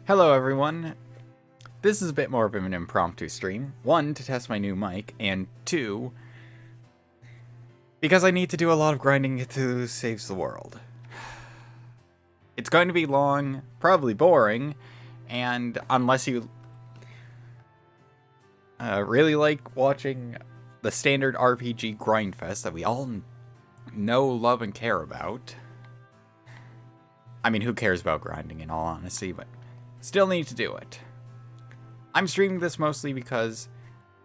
Hello everyone. This is a bit more of an impromptu stream. One, to test my new mic, and two, because I need to do a lot of grinding to save the world. It's going to be long, probably boring, and unless you really like watching the standard RPG grind fest that we all know, love, and care about. I mean, who cares about grinding in all honesty, but still need to do it. I'm streaming this mostly because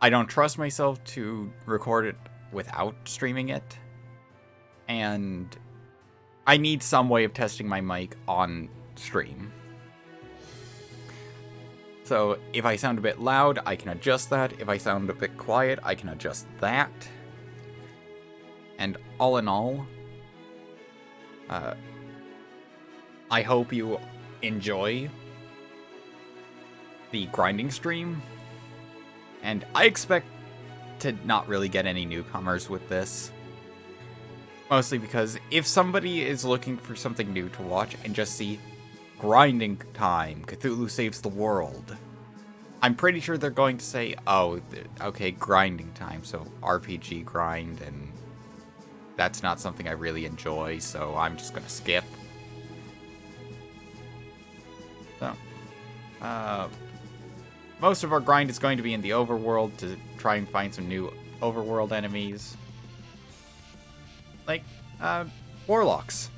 I don't trust myself to record it without streaming it. And I need some way of testing my mic on stream. So if I sound a bit loud, I can adjust that. If I sound a bit quiet, I can adjust that. And all in all, I hope you enjoy the grinding stream, and I expect to not really get any newcomers with this, mostly because if somebody is looking for something new to watch and just see grinding time, Cthulhu saves the world, I'm pretty sure they're going to say, oh, okay, grinding time, so RPG grind, and that's not something I really enjoy, so I'm just gonna skip. So, most of our grind is going to be in the overworld to try and find some new overworld enemies. Like, warlocks.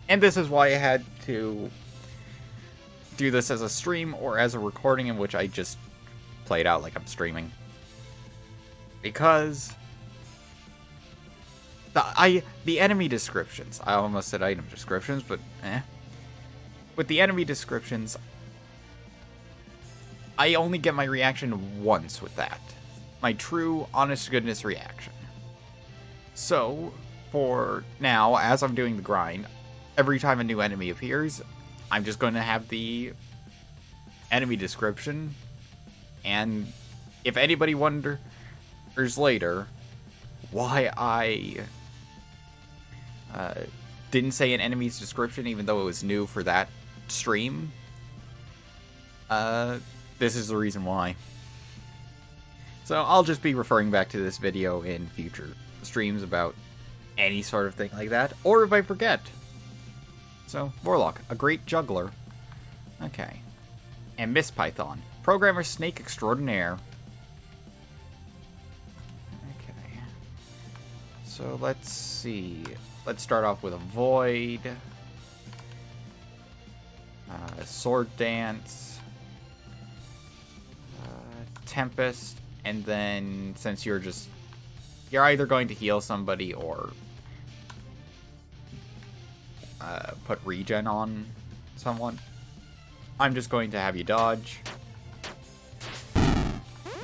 And this is why I had to do this as a stream or as a recording in which I just play it out like I'm streaming. Because the enemy descriptions, I almost said item descriptions, but with the enemy descriptions, I only get my reaction once with that. My true, honest-to-goodness reaction. So, for now, as I'm doing the grind, every time a new enemy appears, I'm just going to have the enemy description, and if anybody wonders later why I didn't say an enemy's description even though it was new for that stream, this is the reason why. So I'll just be referring back to this video in future streams about any sort of thing like that, or if I forget. So, Warlock, a great juggler. Okay. And Miss Python, programmer snake extraordinaire. Okay. So let's see. Let's start off with a void. Sword dance. Tempest. And then, since you're either going to heal somebody or put regen on someone, I'm just going to have you dodge.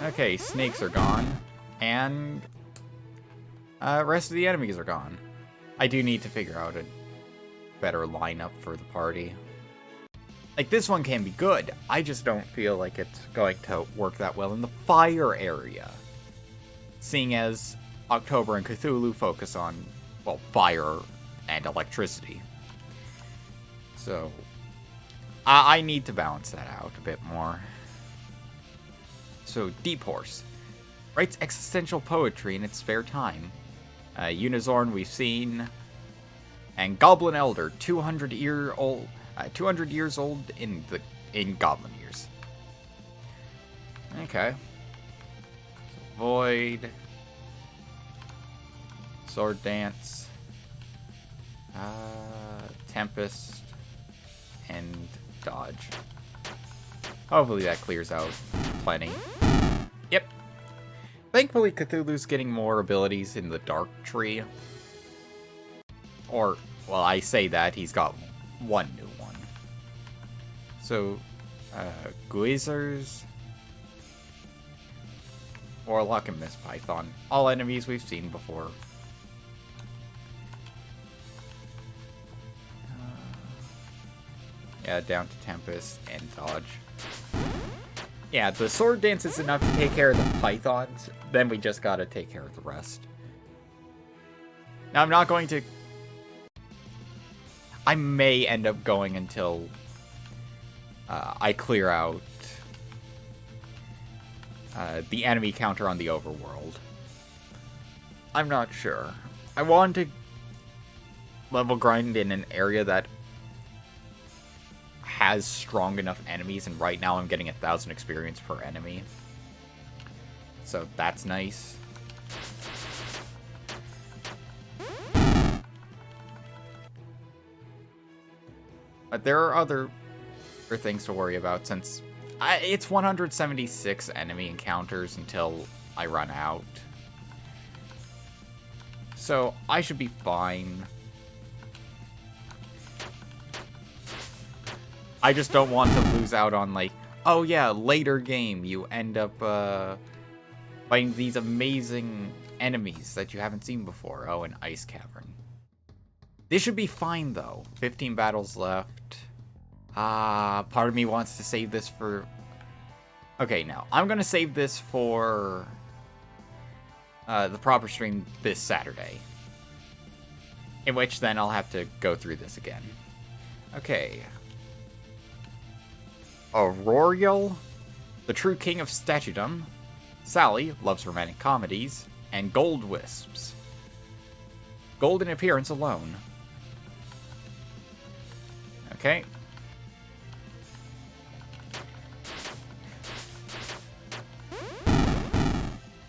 Okay, snakes are gone. And rest of the enemies are gone. I do need to figure out a better lineup for the party. Like, this one can be good. I just don't feel like it's going to work that well in the fire area. Seeing as October and Cthulhu focus on, well, fire and electricity. So, I need to balance that out a bit more. So, Deep Horse writes existential poetry in its spare time. Unizorn we've seen, and Goblin Elder, 200 years old in Goblin years. Okay. So, Void, Sword Dance, Tempest, and Dodge. Hopefully that clears out plenty. Yep. Thankfully, Cthulhu's getting more abilities in the Dark Tree. Or, well, I say that, he's got one new one. So, Guizers, Warlock, and Miss Python. All enemies we've seen before. Yeah, down to Tempest and Dodge. Yeah, the Sword Dance is enough to take care of the Pythons. Then we just gotta take care of the rest. Now, I'm not going to I may end up going until I clear out the enemy counter on the overworld. I'm not sure. I want to level grind in an area that has strong enough enemies, and right now I'm getting 1,000 experience per enemy. So that's nice. But there are other things to worry about, since it's 176 enemy encounters until I run out. So I should be fine. I just don't want to lose out on, like, oh yeah, later game you end up fighting these amazing enemies that you haven't seen before. Oh, an ice cavern. This should be fine, though. 15 battles left. Part of me wants to save this for... Okay, no. I'm going to save this for the proper stream this Saturday. In which, then, I'll have to go through this again. Okay. Aurorial, the true king of statudom. Sally loves romantic comedies. And Gold Wisps. Gold in appearance alone. Okay.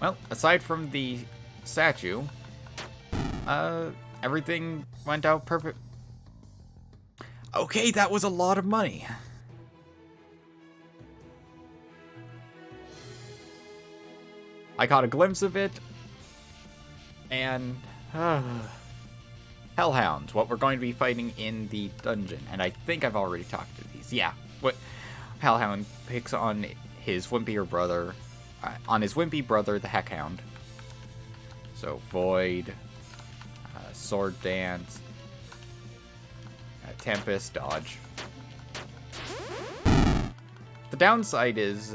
Well, aside from the statue, everything went out perfect. Okay, that was a lot of money. I caught a glimpse of it, and Hellhounds, what we're going to be fighting in the dungeon, and I think I've already talked to these. Yeah, what Hellhound picks on his wimpier brother, the Heckhound. So Void, Sword Dance, Tempest, Dodge. The downside is,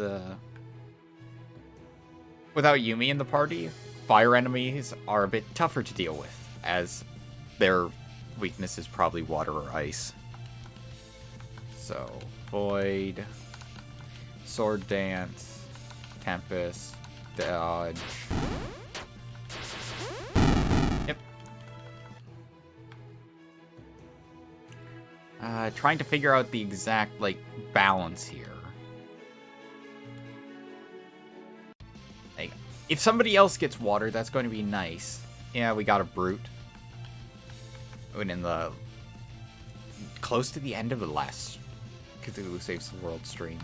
without Yumi in the party, fire enemies are a bit tougher to deal with, as their weakness is probably water or ice. So, Void, Sword Dance, Tempest, Dodge. Yep. Trying to figure out the exact, like, balance here. Like, if somebody else gets water, that's going to be nice. Yeah, we got a Brute. And in the... close to the end of the last Cthulhu Saves the World stream.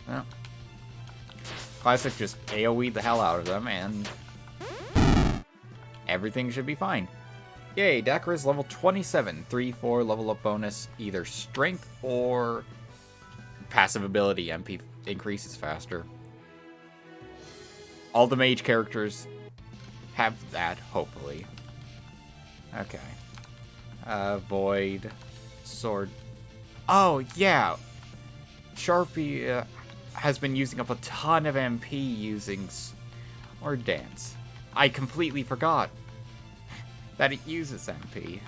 Well, Classic just AoE'd the hell out of them, and everything should be fine. Yay, Dakara's level 27. 3-4 level up bonus, either strength or passive ability. MP increases faster. All the mage characters have that, hopefully. Okay. Void. Sword. Oh, yeah. Sharpie has been using up a ton of MP using Sword Dance. I completely forgot that it uses MP.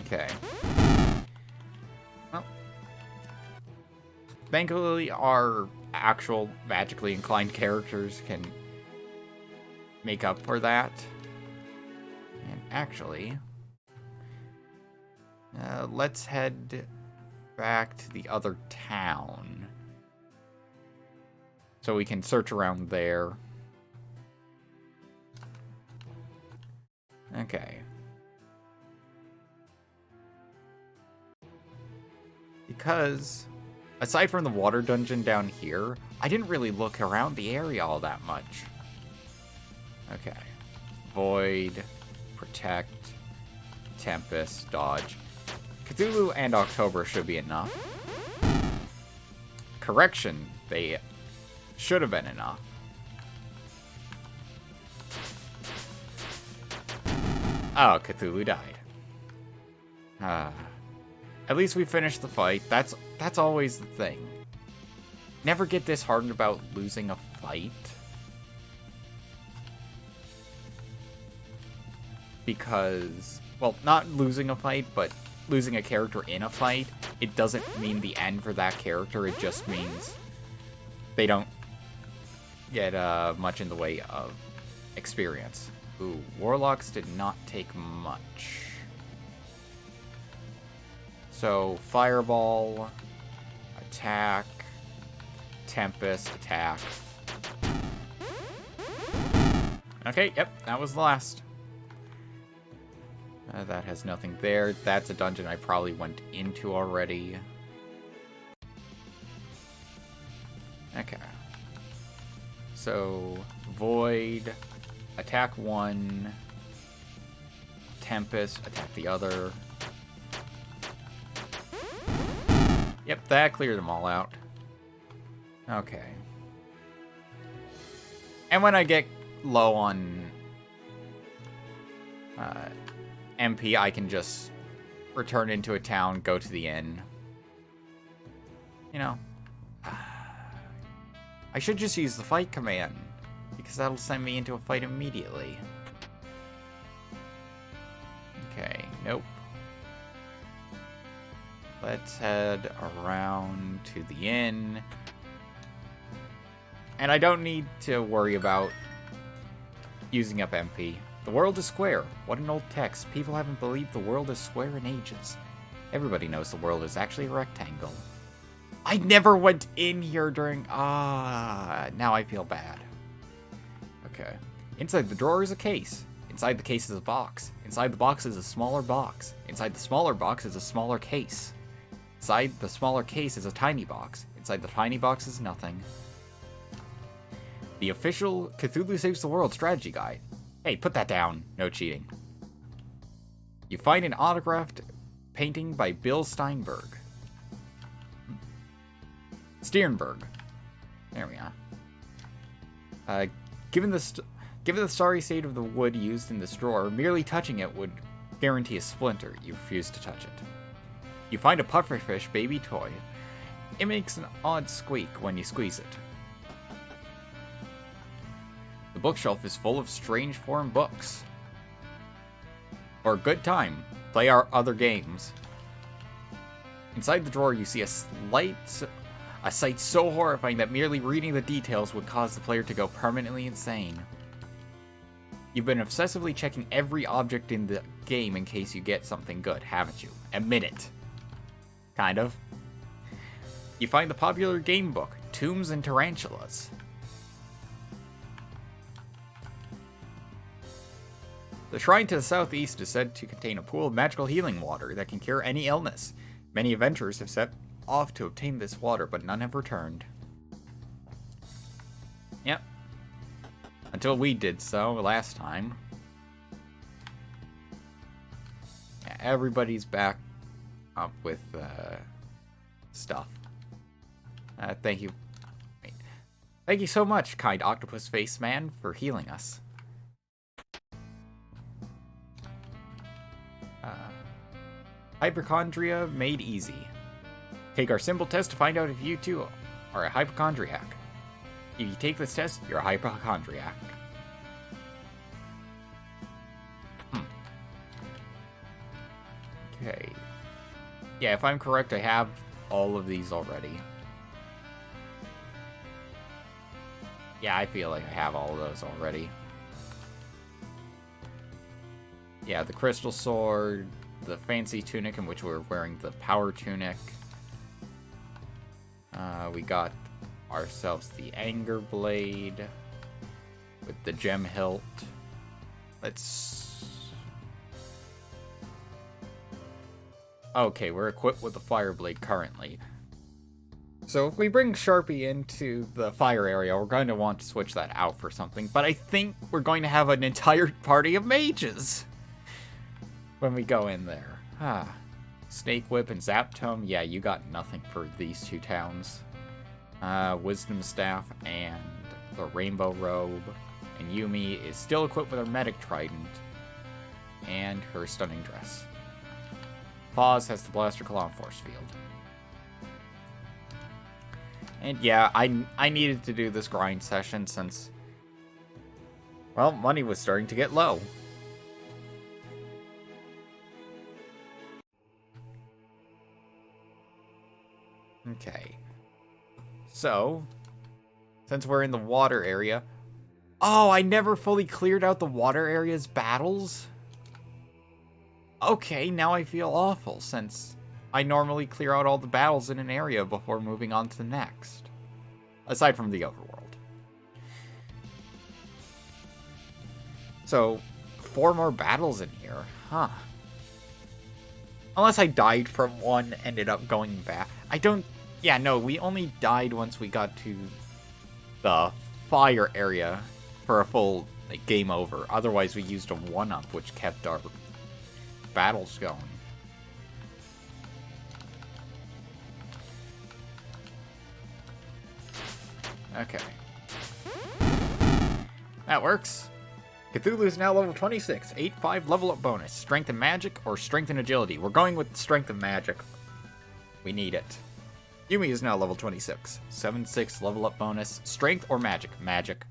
Okay. Well. Thankfully, our actual magically inclined characters can make up for that. And actually, let's head back to the other town so we can search around there. Okay. Because aside from the water dungeon down here, I didn't really look around the area all that much. Okay. Void, Protect, Tempest, Dodge. Cthulhu and October should be enough. Correction, they should have been enough. Oh, Cthulhu died. At least we finished the fight. That's always the thing. Never get disheartened about losing a fight. because, well, not losing a fight, but losing a character in a fight, it doesn't mean the end for that character. It just means they don't get much in the way of experience. Ooh, Warlocks did not take much. So, Fireball, attack, Tempest, attack. Okay, yep, that was the last. That has nothing there. That's a dungeon I probably went into already. Okay. So, Void, attack one, Tempest, attack the other. Yep, that cleared them all out. Okay. And when I get low on MP, I can just return into a town, go to the inn. You know. I should just use the fight command, because that'll send me into a fight immediately. Okay, nope. Let's head around to the inn. And I don't need to worry about using up MP. The world is square. What an old text. People haven't believed the world is square in ages. Everybody knows the world is actually a rectangle. I never went in here during... now I feel bad. Okay. Inside the drawer is a case. Inside the case is a box. Inside the box is a smaller box. Inside the smaller box is a smaller case. Inside the smaller case is a tiny box. Inside the tiny box is nothing. The official Cthulhu Saves the World strategy guide. Hey, put that down. No cheating. You find an autographed painting by Bill Steinberg. Sternberg. There we are. Given the sorry state of the wood used in this drawer, merely touching it would guarantee a splinter. You refuse to touch it. You find a pufferfish baby toy. It makes an odd squeak when you squeeze it. The bookshelf is full of strange foreign books. For a good time, play our other games. Inside the drawer, you see a sight so horrifying that merely reading the details would cause the player to go permanently insane. You've been obsessively checking every object in the game in case you get something good, haven't you? Admit it. Kind of. You find the popular game book, Tombs and Tarantulas. The shrine to the southeast is said to contain a pool of magical healing water that can cure any illness. Many adventurers have set off to obtain this water, but none have returned. Yep. Until we did so last time. Yeah, everybody's back up with stuff. Thank you. Wait. Thank you so much, kind octopus face man, for healing us. Hypochondria made easy. Take our simple test to find out if you too are a hypochondriac. If you take this test, you're a hypochondriac. Okay. Yeah, if I'm correct, I have all of these already. Yeah, I feel like I have all of those already. Yeah, the crystal sword, the fancy tunic in which we're wearing the power tunic. We got ourselves the anger blade with the gem hilt. Let's... Okay, we're equipped with the fire blade currently. So if we bring Sharpie into the fire area, we're going to want to switch that out for something. But I think we're going to have an entire party of mages when we go in there. Snake Whip and Zap Tome. Yeah, you got nothing for these two towns. Wisdom Staff and the Rainbow Robe. And Yumi is still equipped with her Medic Trident and her Stunning Dress. Pause has the Blaster Claw and Force Field. And yeah, I needed to do this grind session since, well, money was starting to get low. Okay. So, since we're in the water area... Oh, I never fully cleared out the water area's battles? Okay, now I feel awful, since I normally clear out all the battles in an area before moving on to the next. Aside from the overworld. So, 4 more battles in here, huh? Unless I died from one, ended up going back. I don't... Yeah, no, we only died once we got to the fire area for a full game over. Otherwise, we used a 1-up, which kept our battles going. Okay. That works. Cthulhu is now level 26. 8-5 level up bonus. Strength and magic or strength and agility. We're going with strength and magic. We need it. Yumi is now level 26. 7-6 level up bonus. Strength or magic? Magic.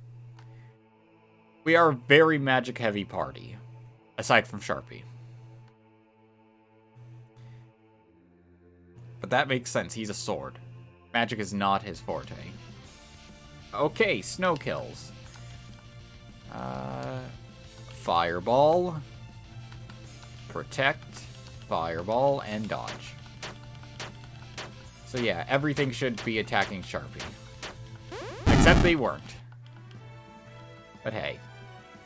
We are a very magic heavy party. Aside from Sharpie. But that makes sense. He's a sword. Magic is not his forte. Okay, snow kills. Fireball, protect, fireball, and dodge. So yeah, everything should be attacking Sharpie. Except they weren't. But hey,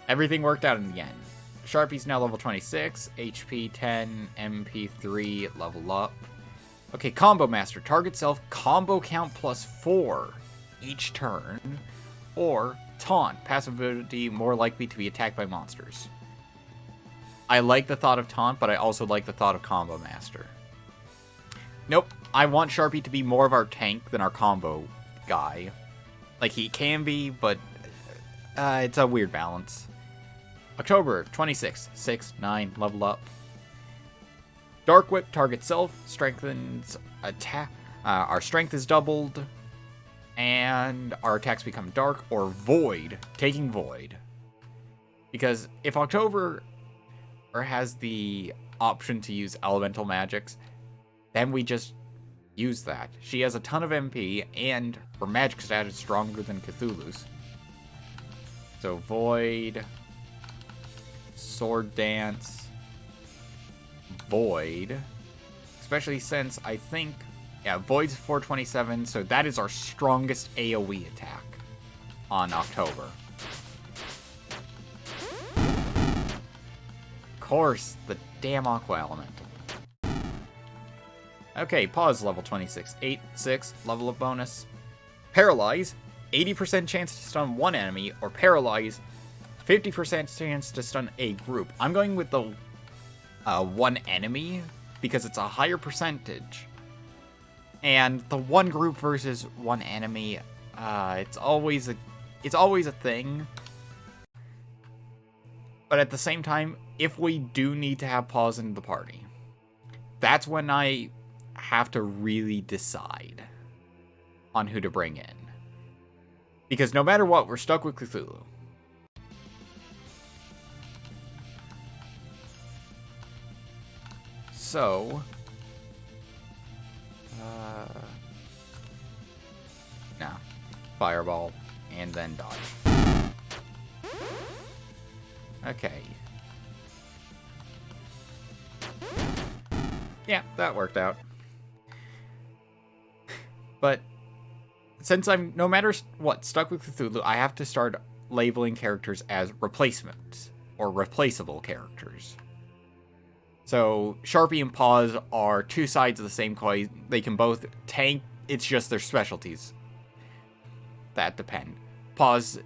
everything worked out in the end. Sharpie's now level 26, HP 10, MP 3, level up. Okay, Combo Master, target self, combo count +4 each turn, or Taunt, passive ability more likely to be attacked by monsters. I like the thought of Taunt, but I also like the thought of Combo Master. Nope, I want Sharpie to be more of our tank than our combo guy. Like, he can be, but it's a weird balance. October, 26, 6, 9, level up. Dark Whip, target self, strengthens attack. Our strength is doubled. And our attacks become dark, or void, taking void. Because if October has the option to use elemental magics, then we just use that. She has a ton of MP, and her magic stat is stronger than Cthulhu's. So void, sword dance, void, especially since I think... Yeah, Void's 427, so that is our strongest AoE attack on October. Of course, the damn Aqua Elemental. Okay, Pause level 26. 8-6, level of bonus. Paralyze, 80% chance to stun one enemy, or Paralyze, 50% chance to stun a group. I'm going with the one enemy, because it's a higher percentage. And the one group versus one enemy, it's always a thing. But at the same time, if we do need to have Pause in the party, that's when I have to really decide on who to bring in. Because no matter what, we're stuck with Cthulhu. So... no. Fireball, and then dodge. Okay. Yeah, that worked out. But since I'm, no matter what, stuck with Cthulhu, I have to start labeling characters as replacements, or replaceable characters. So, Sharpie and Pause are two sides of the same coin. They can both tank, it's just their specialties that depend. Pause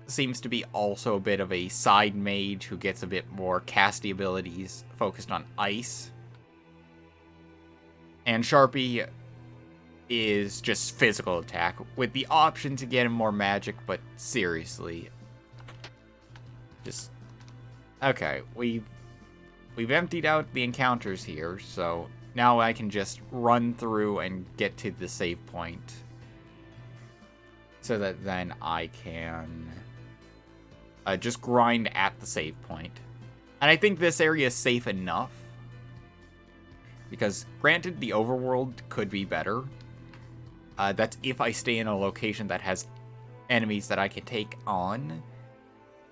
seems to be also a bit of a side mage who gets a bit more casty abilities focused on ice. And Sharpie is just physical attack with the option to get him more magic, but seriously. Just... Okay, we've emptied out the encounters here, so now I can just run through and get to the save point. So that then I can just grind at the save point. And I think this area is safe enough. Because, granted, the overworld could be better. That's if I stay in a location that has enemies that I can take on.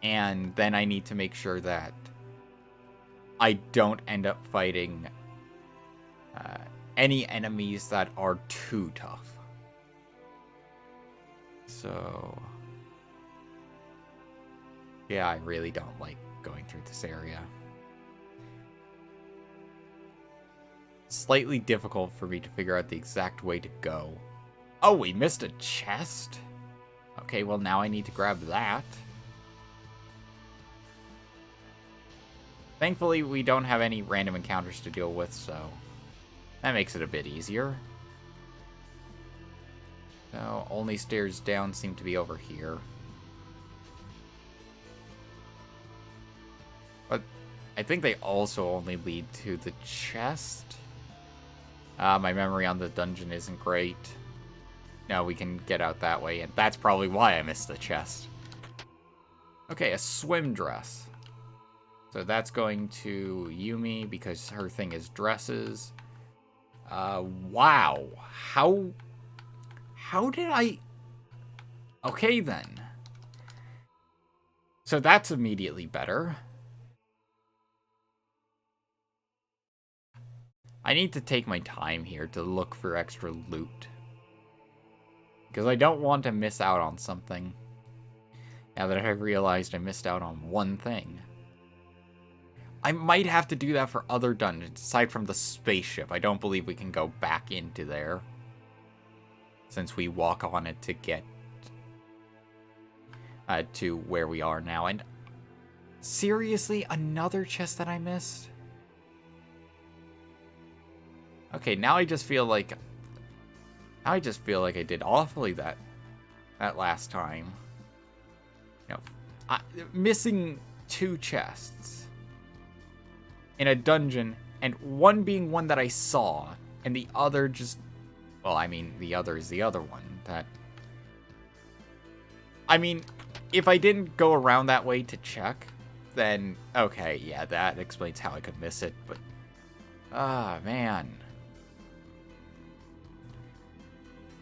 And then I need to make sure that I don't end up fighting any enemies that are too tough. So, yeah, I really don't like going through this area. Slightly difficult for me to figure out the exact way to go. Oh, we missed a chest? Okay, well now I need to grab that. Thankfully, we don't have any random encounters to deal with, so that makes it a bit easier. So, only stairs down seem to be over here. But I think they also only lead to the chest. My memory on the dungeon isn't great. No, we can get out that way, and that's probably why I missed the chest. Okay, a swim dress. So that's going to Yumi because her thing is dresses. Wow. How did I... Okay, then. So that's immediately better. I need to take my time here to look for extra loot. Because I don't want to miss out on something. Now that I've realized I missed out on one thing. I might have to do that for other dungeons, aside from the spaceship. I don't believe we can go back into there. Since we walk on it to get to where we are now. And seriously, another chest that I missed? Okay, now I just feel like... I did awfully that last time. You know, missing 2 chests in a dungeon, and one being one that I saw, and the other just... Well, I mean, the other is the other one. That... I mean, if I didn't go around that way to check, then... Okay, yeah, that explains how I could miss it, but... Ah, man.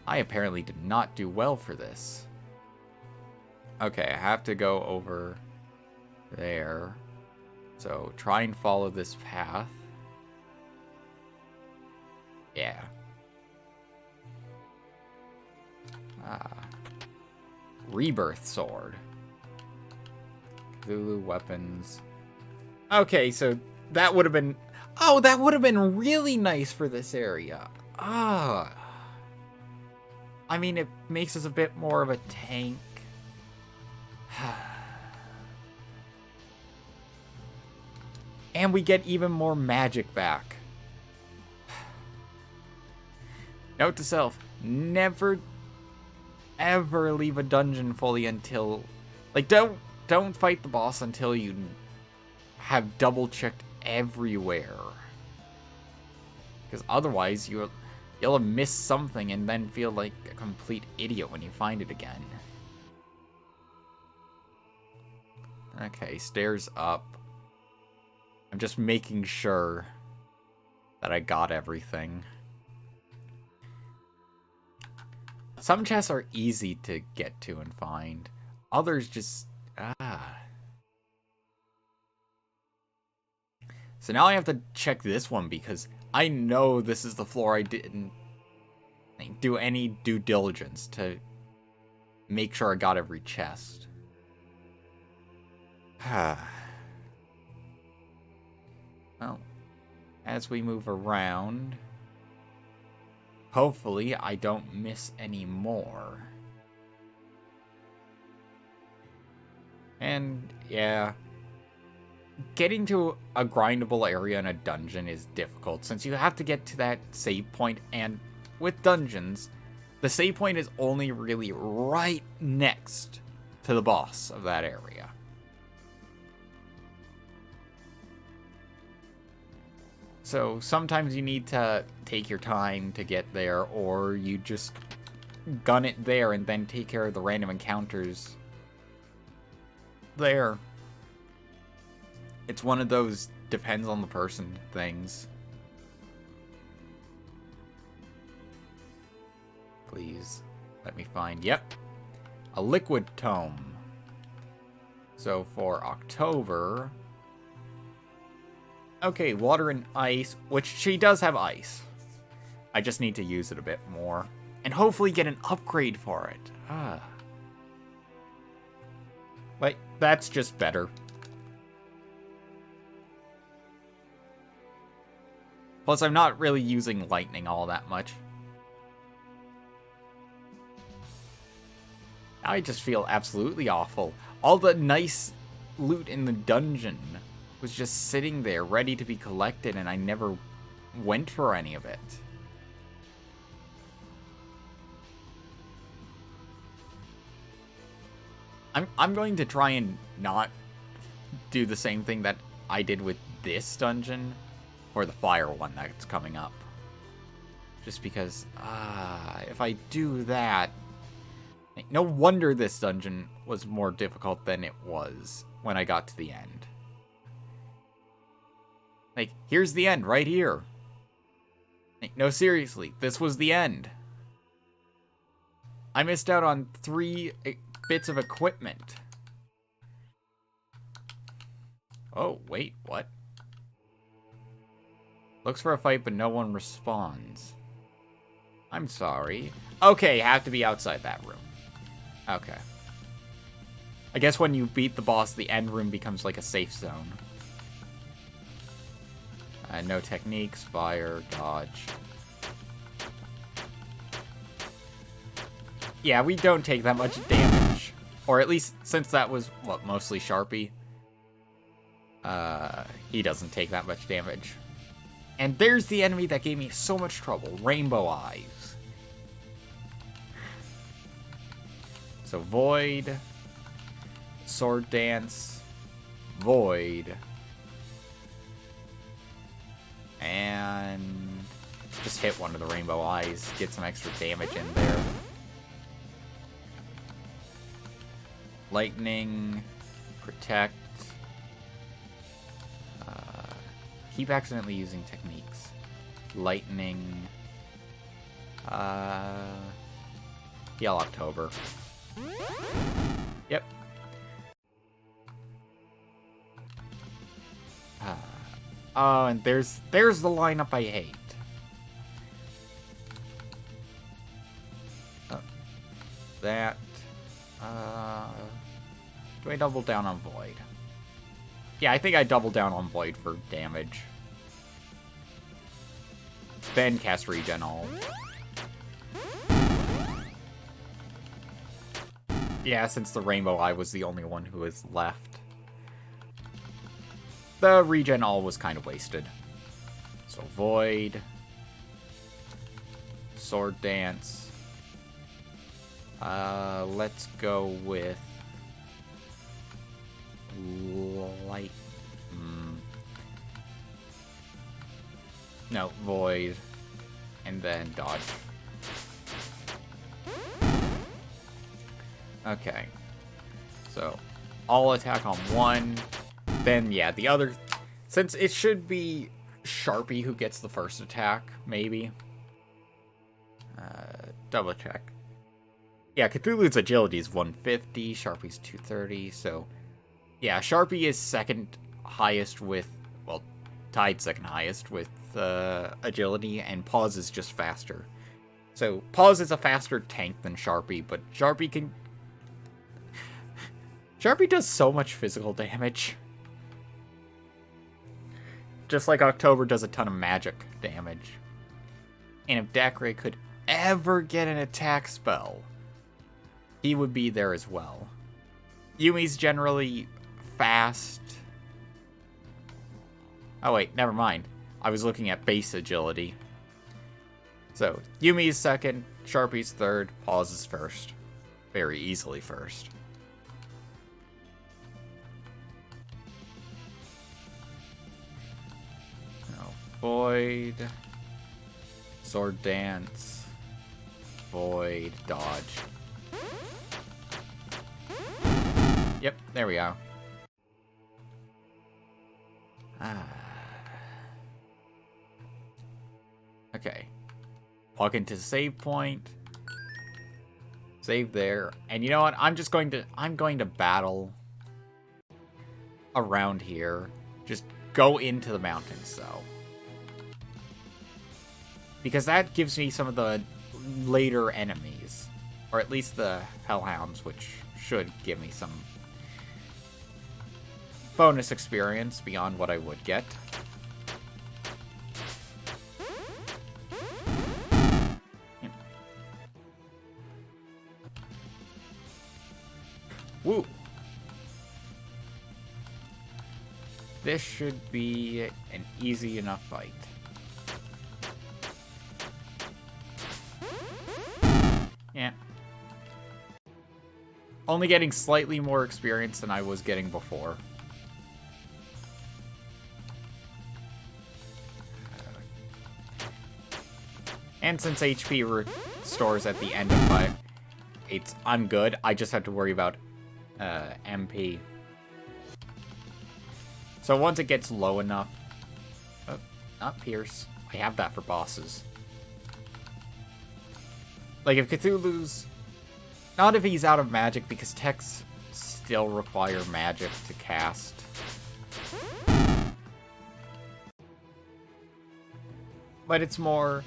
I apparently did not do well for this. Okay, I have to go over there. So, try and follow this path. Yeah. Rebirth sword. Cthulhu weapons. Okay, so that would have been... Oh, that would have been really nice for this area. Ah. I mean, it makes us a bit more of a tank. And we get even more magic back. Note to self, never ever leave a dungeon fully until... Like, don't fight the boss until you have double-checked everywhere. Because otherwise, you'll have missed something and then feel like a complete idiot when you find it again. Okay, stairs up. I'm just making sure that I got everything. Some chests are easy to get to and find. Others just... So now I have to check this one because I know this is the floor I didn't do any due diligence to make sure I got every chest. Well, as we move around, hopefully I don't miss any more. And yeah, getting to a grindable area in a dungeon is difficult since you have to get to that save point, and with dungeons, the save point is only really right next to the boss of that area. So sometimes you need to take your time to get there, or you just gun it there and then take care of the random encounters there. It's one of those depends on the person things. Please let me find... Yep. A liquid tome. So for October... Okay, water and ice, which she does have ice. I just need to use it a bit more. And hopefully get an upgrade for it. Like, that's just better. Plus, I'm not really using lightning all that much. Now I just feel absolutely awful. All the nice loot in the dungeon was just sitting there ready to be collected, and I never went for any of it. I'm going to try and not do the same thing that I did with this dungeon, or the fire one that's coming up. Just because, if I do that... No wonder this dungeon was more difficult than it was when I got to the end. Like, here's the end, right here. Like, no, seriously, this was the end. I missed out on 3 bits of equipment. Oh, wait, what? Looks for a fight, but no one responds. I'm sorry. Okay, have to be outside that room. Okay. I guess when you beat the boss, the end room becomes like a safe zone. No techniques, fire, dodge. Yeah, we don't take that much damage. Or at least, since that was, what, mostly Sharpie. He doesn't take that much damage. And there's the enemy that gave me so much trouble. Rainbow Eyes. So, Void. Sword Dance. Void. And just hit one of the Rainbow Eyes. Get some extra damage in there. Lightning. Protect. Keep accidentally using techniques. Lightning. Yell October. Yep. Oh, and there's the lineup I hate. That. Do I double down on Void? Yeah, I think I double down on Void for damage. Then cast Regen All. Yeah, since the Rainbow Eye was the only one who was left. The Regen All was kind of wasted. So Void. Sword Dance. Let's go with... Light... No, Void. And then Dodge. Okay. So, all attack on one. Then, yeah, the other... Since it should be Sharpie who gets the first attack, maybe. Double check. Yeah, Cthulhu's agility is 150, Sharpie's 230, so... Yeah, Sharpie is second highest with... Well, tied second highest with agility, and Pause is just faster. So, Pause is a faster tank than Sharpie, but Sharpie can... Sharpie does so much physical damage. Just like October does a ton of magic damage. And if Dacre could ever get an attack spell, he would be there as well. Yumi's generally fast. Oh wait, never mind. I was looking at base agility. So, Yumi's second, Sharpie's third, Pause is first. Very easily first. Void, Sword Dance, Void, Dodge. Yep, there we go. Okay. Walk into save point. Save there. And you know what? I'm going to battle around here. Just go into the mountains, though. Because that gives me some of the later enemies. Or at least the hellhounds, which should give me some bonus experience beyond what I would get. Woo! This should be an easy enough fight. Yeah. Only getting slightly more experience than I was getting before. And since HP restores at the end of fight, I'm good. I just have to worry about MP. So once it gets low enough... Oh, not Pierce. I have that for bosses. Like, if Cthulhu's... Not if he's out of magic, because techs still require magic to cast. But it's more...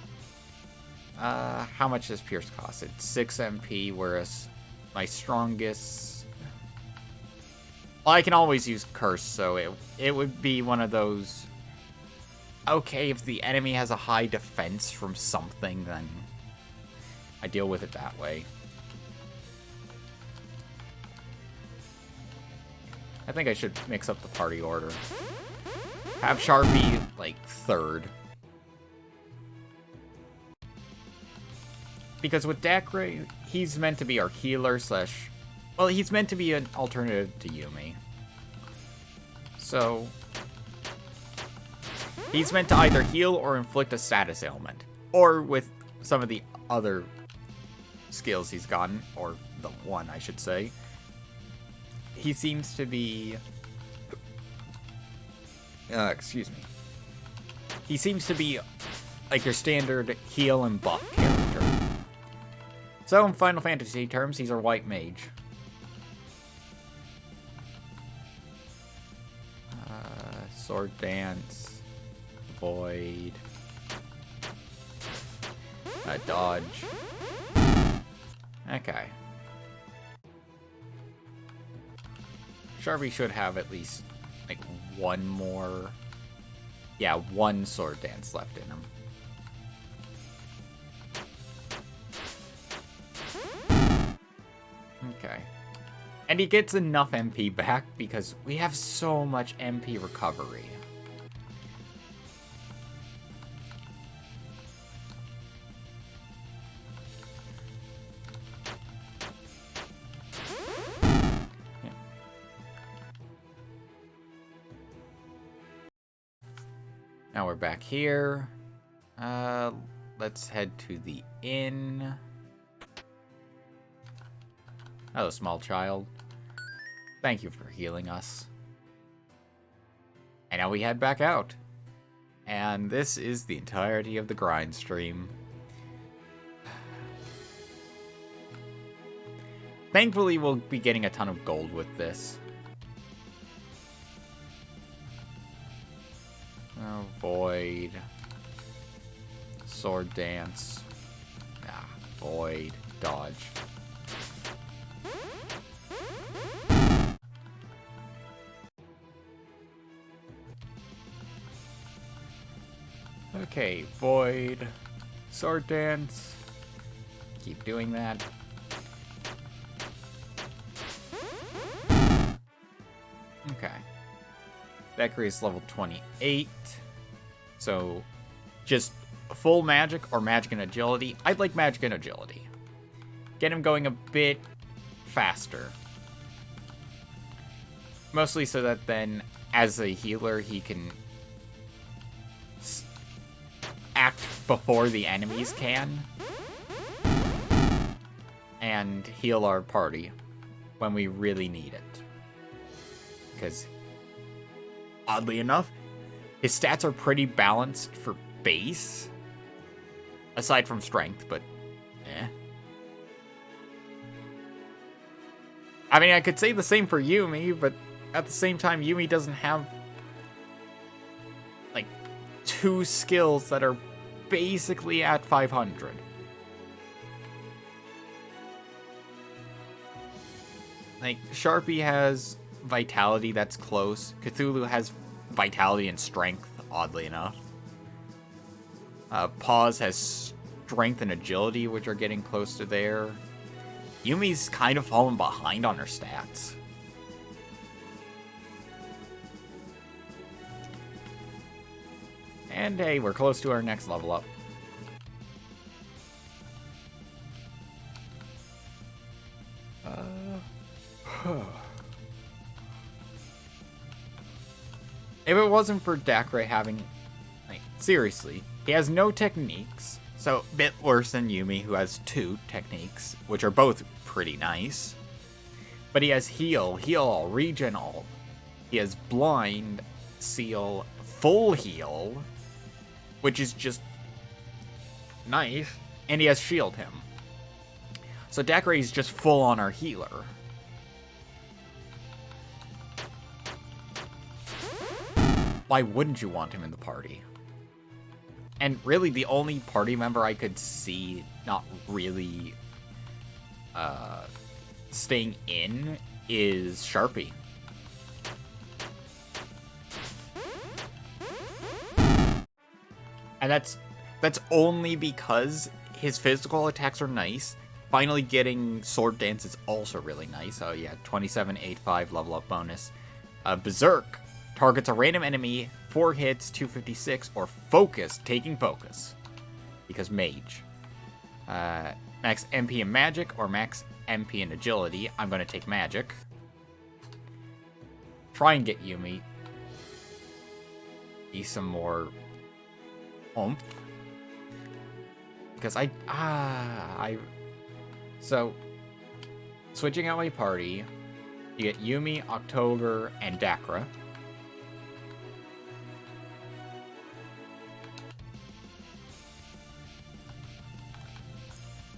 how much does Pierce cost? It's 6 MP, whereas my strongest... Well, I can always use Curse, so it would be one of those... Okay, if the enemy has a high defense from something, then I deal with it that way. I think I should mix up the party order. Have Sharpie, like, third. Because with Dacre, he's meant to be our healer slash... Well, he's meant to be an alternative to Yumi. So... He's meant to either heal or inflict a status ailment. Or with some of the other skills he's gotten, or the one, I should say. He seems to be... excuse me. He seems to be like your standard heal and buff character. So in Final Fantasy terms, he's our white mage. Sword Dance. Void. Dodge. Okay. Sharpie should have at least, like, one more... Yeah, one Sword Dance left in him. Okay. And he gets enough MP back because we have so much MP recovery. Now we're back here. Let's head to the inn. Hello, small child. Thank you for healing us. And now we head back out. And this is the entirety of the grind stream. Thankfully, we'll be getting a ton of gold with this. Oh, Void. Sword Dance. Ah, Void. Dodge. Okay, Void. Sword Dance. Keep doing that. Okay. Beccary is level 28. So, just full magic or magic and agility. I'd like magic and agility. Get him going a bit faster. Mostly so that then, as a healer, he can act before the enemies can. And heal our party when we really need it. Because, oddly enough, his stats are pretty balanced for base. Aside from strength, but eh. I mean, I could say the same for Yumi, but at the same time, Yumi doesn't have, like, 2 skills that are basically at 500. Like, Sharpie has Vitality that's close. Cthulhu has Vitality and Strength, oddly enough. Paws has Strength and Agility, which are getting close to there. Yumi's kind of fallen behind on her stats. And hey, we're close to our next level up. If it wasn't for Dacre having, like, seriously, he has no techniques, so a bit worse than Yumi, who has 2 techniques, which are both pretty nice. But he has heal all, regen all. He has blind, seal, full heal, which is just nice, and he has shield him. So Dacre is just full on our healer. Why wouldn't you want him in the party? And really, the only party member I could see not really staying in is Sharpie. And that's only because his physical attacks are nice. Finally getting Sword Dance is also really nice. Oh yeah, 2785 level up bonus. Berserk targets a random enemy, 4 hits, 256, or focus, taking focus. Because mage. Max MP in magic, or max MP in agility. I'm going to take magic. Try and get Yumi. Be some more oomph. Because So, switching out my party, you get Yumi, October, and Dacre.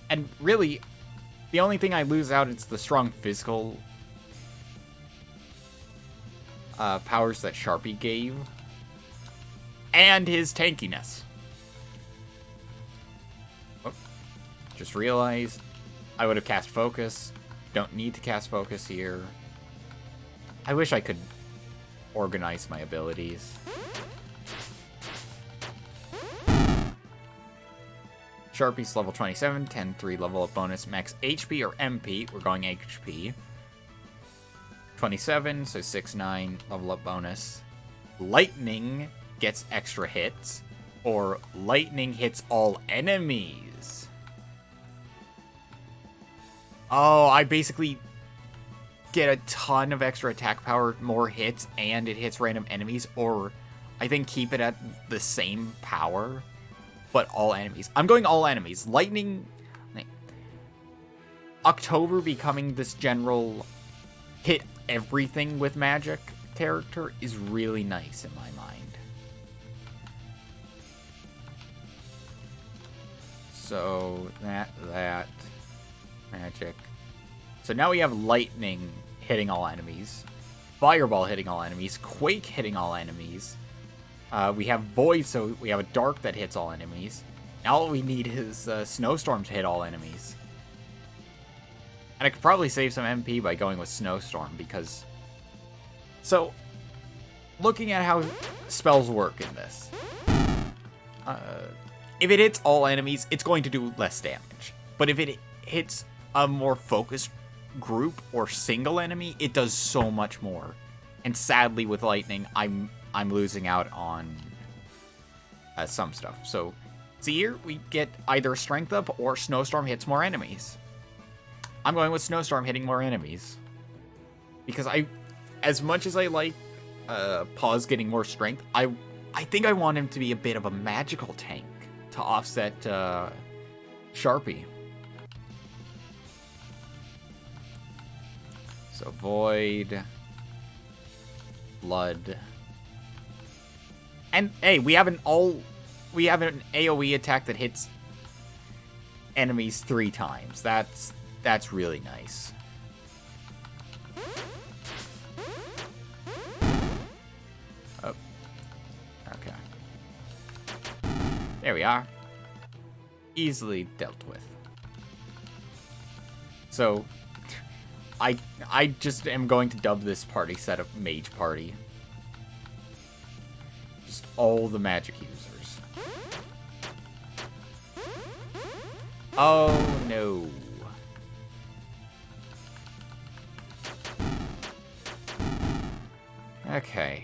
And really, the only thing I lose out is the strong physical powers that Sharpie gave. And his tankiness. Oh, just realized I would have cast Focus. Don't need to cast Focus here. I wish I could organize my abilities. Sharpie's level 27, 10-3 level up bonus, max HP or MP. We're going HP. 27, so 6-9 level up bonus. Lightning gets extra hits, or lightning hits all enemies. Oh, I basically get a ton of extra attack power, more hits, and it hits random enemies, or I think keep it at the same power, but all enemies. I'm going all enemies. Lightning... October becoming this general hit everything with magic character is really nice in my mind. So, that, magic. So now we have lightning hitting all enemies, fireball hitting all enemies, quake hitting all enemies. We have void, so we have a dark that hits all enemies. Now all we need is snowstorm to hit all enemies. And I could probably save some MP by going with snowstorm, because... So, looking at how spells work in this. If it hits all enemies, it's going to do less damage. But if it hits a more focused group or single enemy, it does so much more. And sadly, with lightning, I'm losing out on some stuff. So, see here, we get either strength up or snowstorm hits more enemies. I'm going with snowstorm hitting more enemies. Because as much as I like Paws getting more strength, I think I want him to be a bit of a magical tank to offset Sharpie. So void, blood, and hey, we have an AoE attack that hits enemies 3 times. That's really nice. There we are. Easily dealt with. So, I just am going to dub this party set a mage party. Just all the magic users. Oh no. Okay.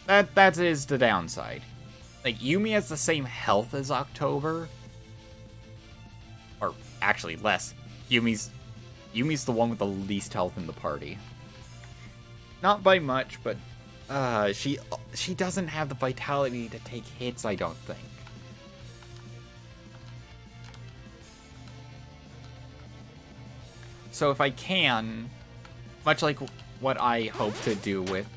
That is the downside. Like, Yumi has the same health as October. Or, actually, less. Yumi's the one with the least health in the party. Not by much, but she doesn't have the vitality to take hits, I don't think. So if I can, much like what I hope to do with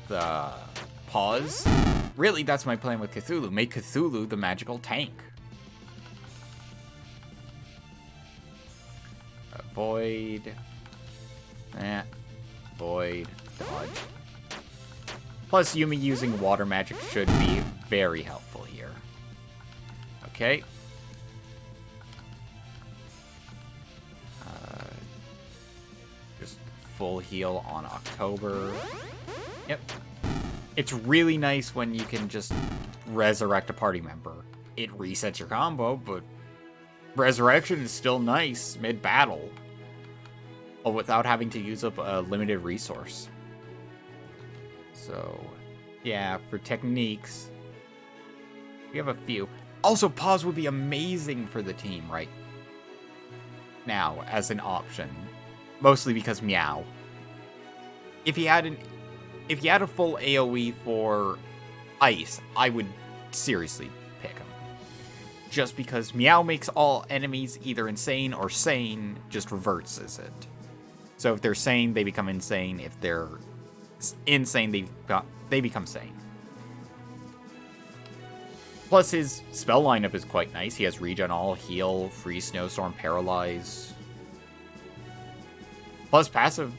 Pause, really that's my plan with Cthulhu. Make Cthulhu the magical tank. Void. Void. Dodge. Plus, Yumi using water magic should be very helpful here. Okay. Just full heal on October. Yep. It's really nice when you can just resurrect a party member. It resets your combo, but resurrection is still nice mid-battle. Without having to use up a limited resource. So, yeah, for techniques, we have a few. Also, Pause would be amazing for the team right now as an option. Mostly because Meow. If he had a full AoE for Ice, I would seriously pick him. Just because Meow makes all enemies either insane or sane, just reverses it. So if they're sane, they become insane. If they're insane, they become sane. Plus, his spell lineup is quite nice. He has Regen All, Heal, Freeze, Snowstorm, Paralyze. Plus passive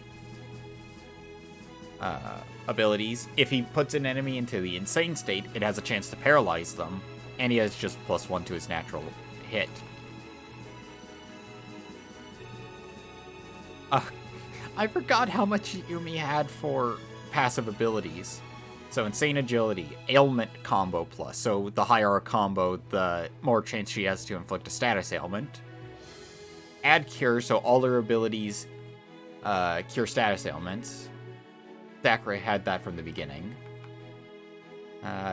abilities. If he puts an enemy into the insane state, it has a chance to paralyze them. And he has just +1 to his natural hit. I forgot how much Yumi had for passive abilities. So Insane Agility, Ailment combo plus. So the higher a combo, the more chance she has to inflict a status ailment. Add Cure, so all her abilities cure status ailments. Thackeray had that from the beginning.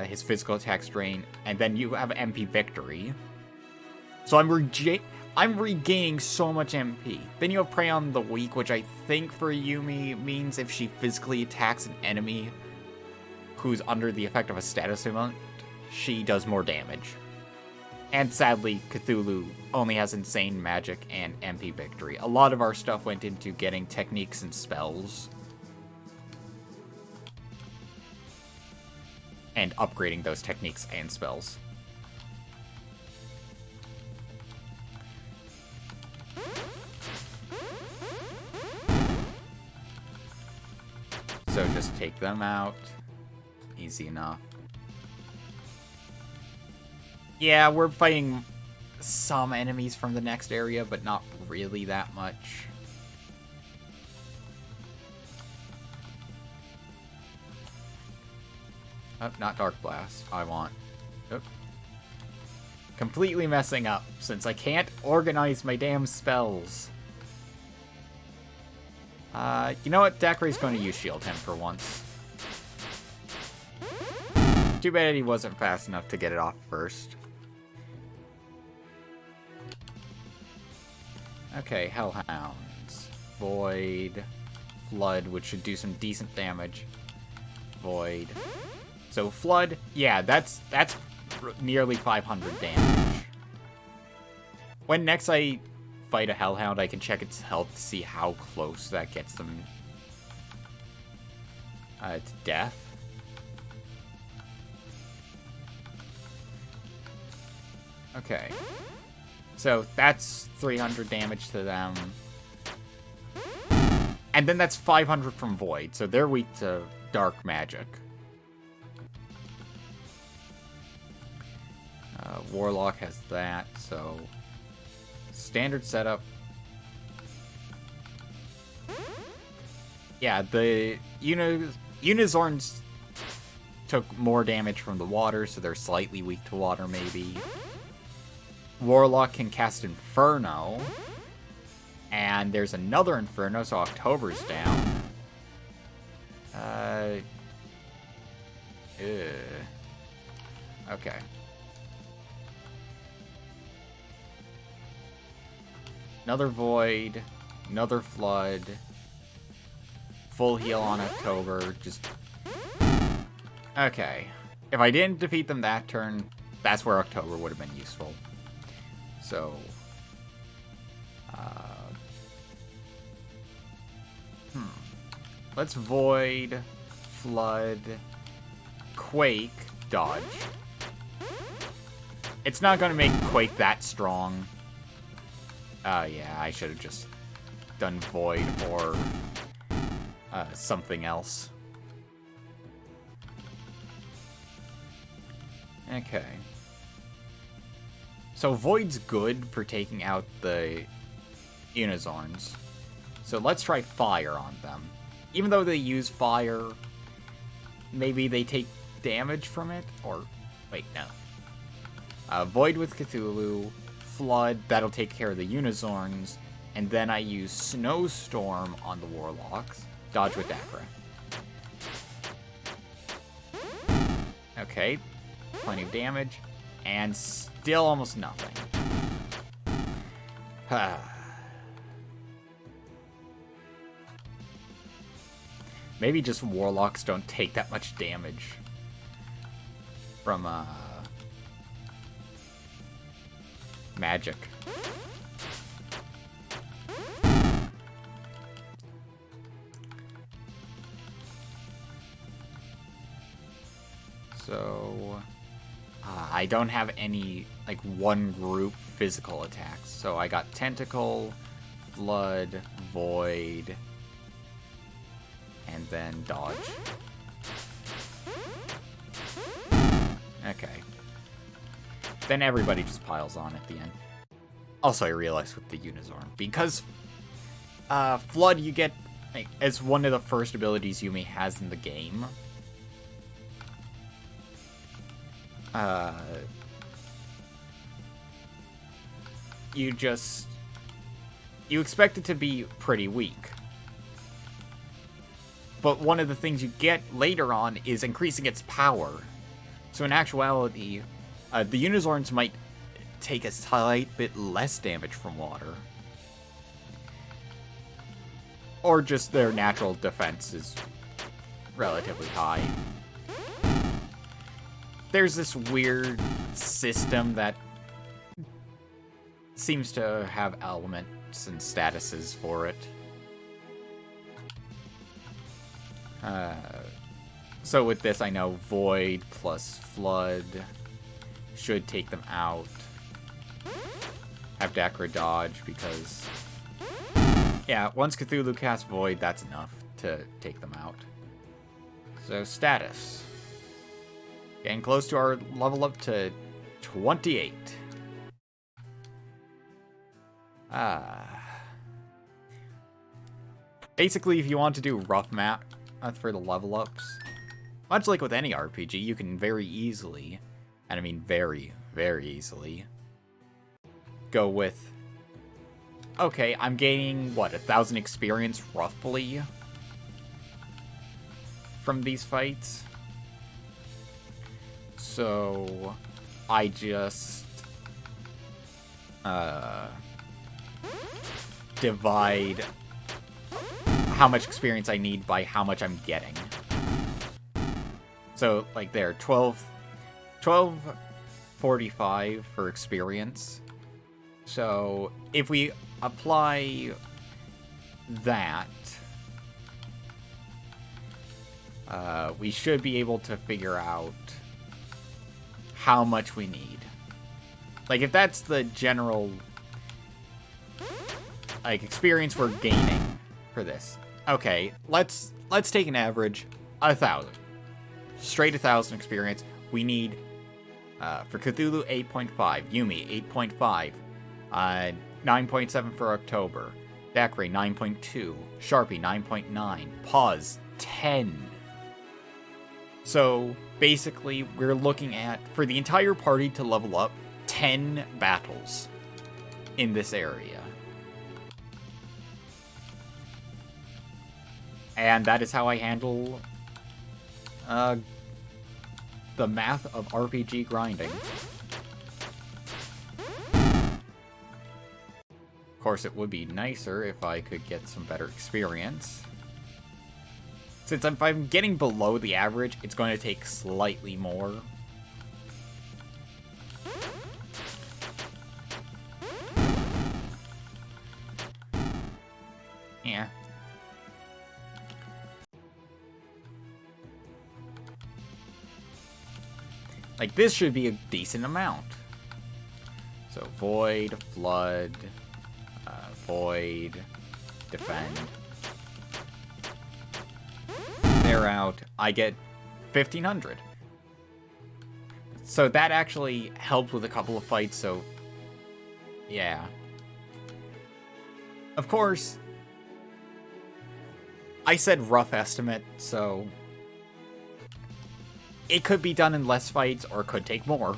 His physical attacks drain, and then you have MP Victory. So I'm regaining so much MP. Then you have Prey on the Weak, which I think for Yumi means if she physically attacks an enemy who's under the effect of a status ailment, she does more damage. And sadly, Cthulhu only has Insane Magic and MP Victory. A lot of our stuff went into getting techniques and spells. And upgrading those techniques and spells. So just take them out. Easy enough. Yeah, we're fighting some enemies from the next area, but not really that much. Oh, not Dark Blast. I want... Oh. Completely messing up, since I can't organize my damn spells. You know what? Dakray's going to use Shield him for once. Too bad he wasn't fast enough to get it off first. Okay, Hellhounds. Void. Flood, which should do some decent damage. Void. So Flood, yeah, that's nearly 500 damage. When next I fight a Hellhound, I can check its health to see how close that gets them to death. Okay. So that's 300 damage to them. And then that's 500 from Void, so they're weak to dark magic. Warlock has that, so standard setup. Yeah, the Unizorns took more damage from the water, so they're slightly weak to water, maybe. Warlock can cast Inferno, and there's another Inferno, so October's down. Okay. Another Void, another Flood, full heal on October, just... Okay. If I didn't defeat them that turn, that's where October would have been useful. So... Let's Void, Flood, Quake, Dodge. It's not going to make Quake that strong. Yeah, I should have just done Void or something else. Okay. So Void's good for taking out the Unizorns. So let's try Fire on them. Even though they use Fire, maybe they take damage from it? Or, wait, no. Void with Cthulhu, Flood, that'll take care of the Unizorns, and then I use Snowstorm on the Warlocks. Dodge with Dacra. Okay, plenty of damage, and still almost nothing. Maybe just Warlocks don't take that much damage from, magic. So, I don't have any, like, one group physical attacks. So I got Tentacle, Flood, Void, and then Dodge. Okay. Then everybody just piles on at the end. Also, I realized with the Unizorn, because Flood you get like, as one of the first abilities Yumi has in the game. You expect it to be pretty weak. But one of the things you get later on is increasing its power. So in actuality, the Unizorns might take a slight bit less damage from water. Or just their natural defense is relatively high. There's this weird system that seems to have elements and statuses for it. So with this, I know Void plus Flood should take them out. Have Dacra dodge because... Yeah, once Cthulhu casts Void, that's enough to take them out. So, status. Getting close to our level up to 28. Basically, if you want to do rough map for the level ups, much like with any RPG, you can very easily, and I mean very, very easily, go with, okay, I'm gaining, what, 1,000 experience, roughly, from these fights. So, I just, divide how much experience I need by how much I'm getting. So, like there, 1245 for experience. So, if we apply that, we should be able to figure out how much we need. Like, if that's the general, like, experience we're gaining for this. Okay, let's take an average, 1,000. Straight 1,000 experience. We need For Cthulhu, 8.5. Yumi, 8.5. 9.7 for October. Dacre, 9.2. Sharpie, 9.9. Pause, 10. So, basically, we're looking at, for the entire party to level up, 10 battles in this area. And that is how I handle the math of RPG grinding. Of course, it would be nicer if I could get some better experience. Since if I'm getting below the average, it's going to take slightly more. Yeah. Like, this should be a decent amount. So, Void, Flood, Void, Defend. They're out. I get 1,500. So that actually helped with a couple of fights, so... yeah. Of course, I said rough estimate, so... it could be done in less fights, or it could take more.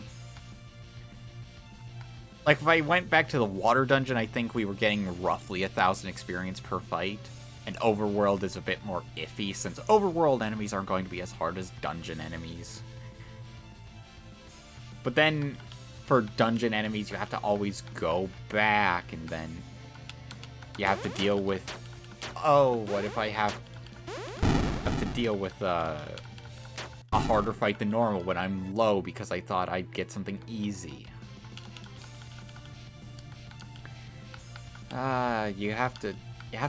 Like, if I went back to the water dungeon, I think we were getting roughly 1,000 experience per fight. And overworld is a bit more iffy, since overworld enemies aren't going to be as hard as dungeon enemies. But then, for dungeon enemies, you have to always go back, and then you have to deal with... oh, what if I have to deal with a harder fight than normal when I'm low because I thought I'd get something easy. You have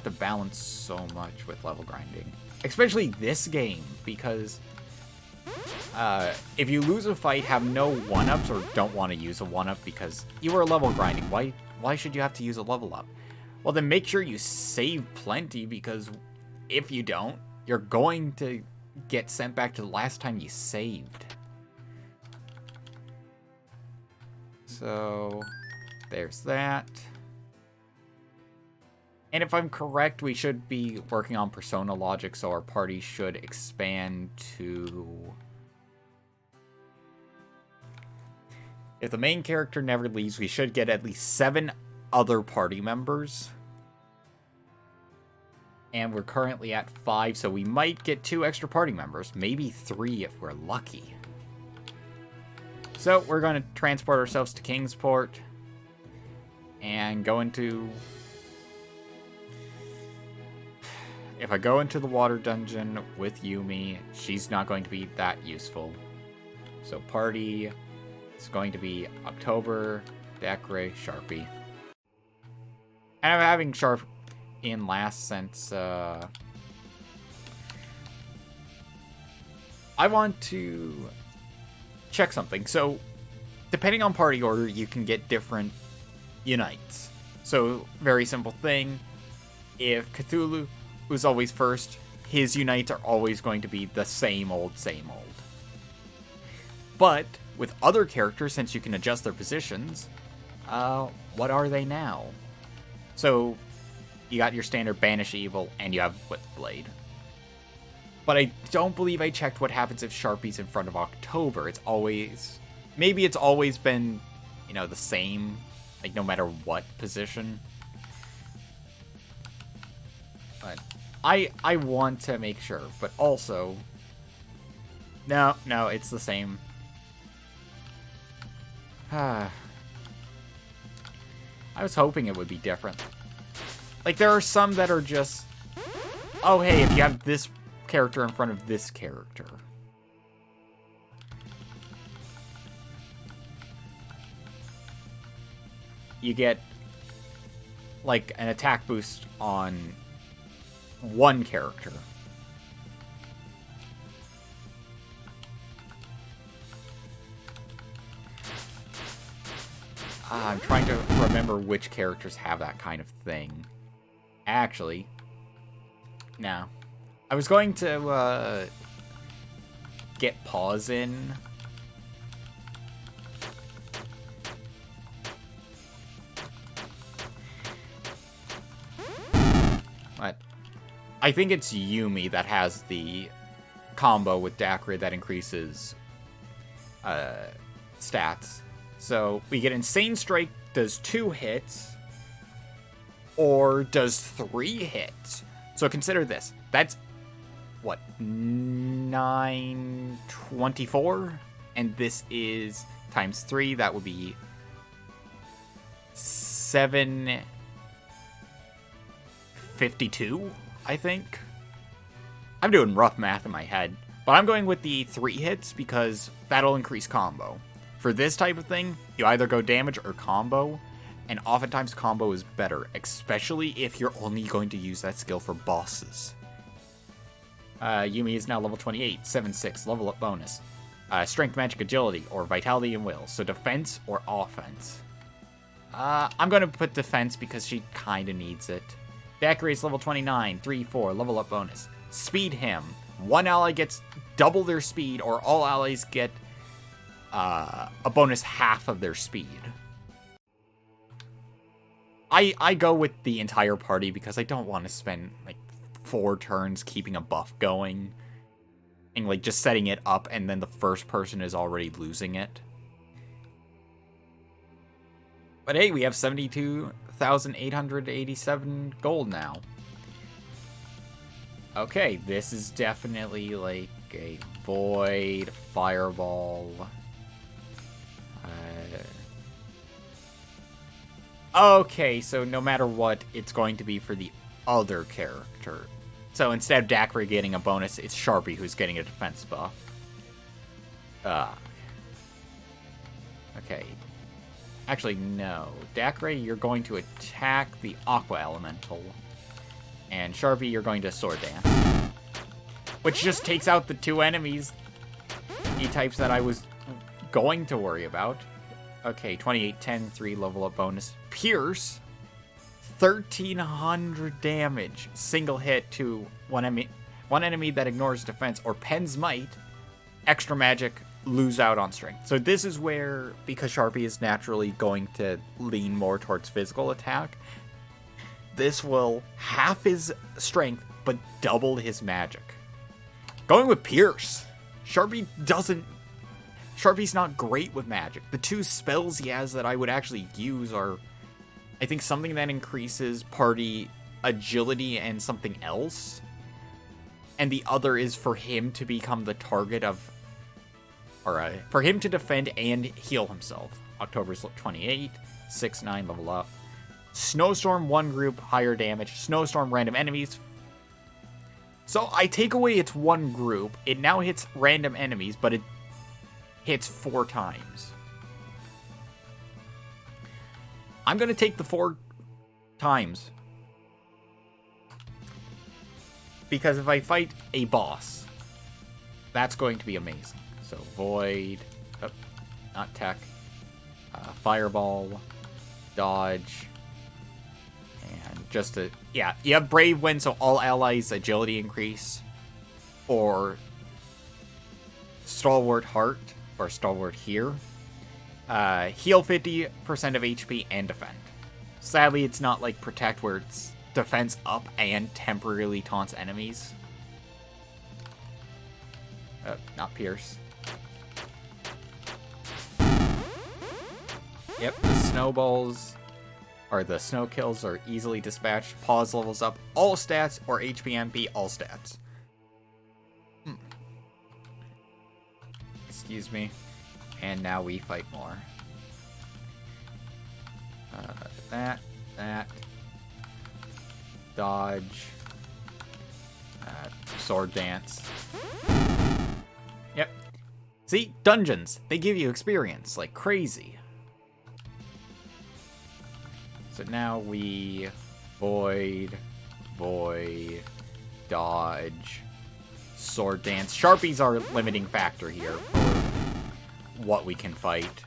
to balance so much with level grinding. Especially this game, because if you lose a fight, have no 1-ups, or don't want to use a 1-up because you were level grinding, why should you have to use a level up? Well, then make sure you save plenty, because if you don't, you're going to get sent back to the last time you saved. So, there's that. And if I'm correct, we should be working on persona logic, so our party should expand to... if the main character never leaves, we should get at least 7 other party members. And we're currently at 5, so we might get 2 extra party members. Maybe 3 if we're lucky. So, we're going to transport ourselves to Kingsport. And go into... if I go into the water dungeon with Yumi, she's not going to be that useful. So party is going to be October, Dacre, Sharpie. And I'm having Sharp in last since I want to check something. So depending on party order, you can get different unites. So very simple thing. If Cthulhu who's always first, his unites are always going to be the same old, same old. But with other characters, since you can adjust their positions, what are they now? So you got your standard Banish Evil, and you have Whipblade. But I don't believe I checked what happens if Sharpie's in front of October. It's always... maybe it's always been, you know, the same, like no matter what position. But I want to make sure, but also... no, it's the same. I was hoping it would be different. Like, there are some that are just... oh, hey, if you have this character in front of this character. You get, like, an attack boost on one character. I'm trying to remember which characters have that kind of thing. Actually, no. I was going to get pause in I think it's Yumi that has the combo with Dacre that increases stats. So we get Insane Strike does 2 hits, or does 3 hits. So consider this. That's, what, 924? And this is times 3. That would be 752, I think. I'm doing rough math in my head. But I'm going with the 3 hits because that'll increase combo. For this type of thing, you either go damage or combo. And oftentimes combo is better, especially if you're only going to use that skill for bosses. Yumi is now level 28, 7-6, level up bonus. Strength, magic, agility, or vitality and will. So defense or offense. I'm going to put defense because she kind of needs it. Dacre is level 29, 3-4, level up bonus. Speed him. One ally gets double their speed, or all allies get a bonus half of their speed. I go with the entire party because I don't want to spend, like, 4 turns keeping a buff going. And, like, just setting it up and then the first person is already losing it. But hey, we have 72,887 gold now. Okay, this is definitely, like, a void, fireball. Okay, so no matter what, it's going to be for the other character. So instead of Dacre getting a bonus, it's Sharpie who's getting a defense buff. Okay. Actually, no. Dacre, you're going to attack the Aqua Elemental. And Sharpie, you're going to Sword Dance. Which just takes out the 2 enemies, E-types that I was going to worry about. Okay, 28, 10, 3 level up bonus. Pierce, 1,300 damage. Single hit to one enemy that ignores defense. Or Pen's Might, extra magic, lose out on strength. So this is where, because Sharpie is naturally going to lean more towards physical attack, this will half his strength, but double his magic. Going with Pierce. Sharpie's not great with magic. The 2 spells he has that I would actually use are, I think, something that increases party agility and something else. And the other is for him to become the target of, or for him to defend and heal himself. October's 28, 6-9 level up. Snowstorm, 1 group, higher damage. Snowstorm, random enemies. So I take away its 1 group. It now hits random enemies, but it hits 4 times. I'm going to take the 4 times. Because if I fight a boss, that's going to be amazing. So Void, not Tech, Fireball, Dodge, and just a, yeah, you have Brave Wind, so all allies agility increase, or Stalwart Heart, or Stalwart here, heal 50% of HP and defend. Sadly, it's not like Protect where it's defense up and temporarily taunts enemies. Not Pierce. Yep, the snowballs, or the snow kills are easily dispatched. Pause levels up all stats, or HP MP all stats. Excuse me. And now we fight more. That. Dodge. Sword Dance. Yep. See? Dungeons. They give you experience like crazy. So now we Void, Dodge, Sword Dance. Sharpies are limiting factor here for what we can fight.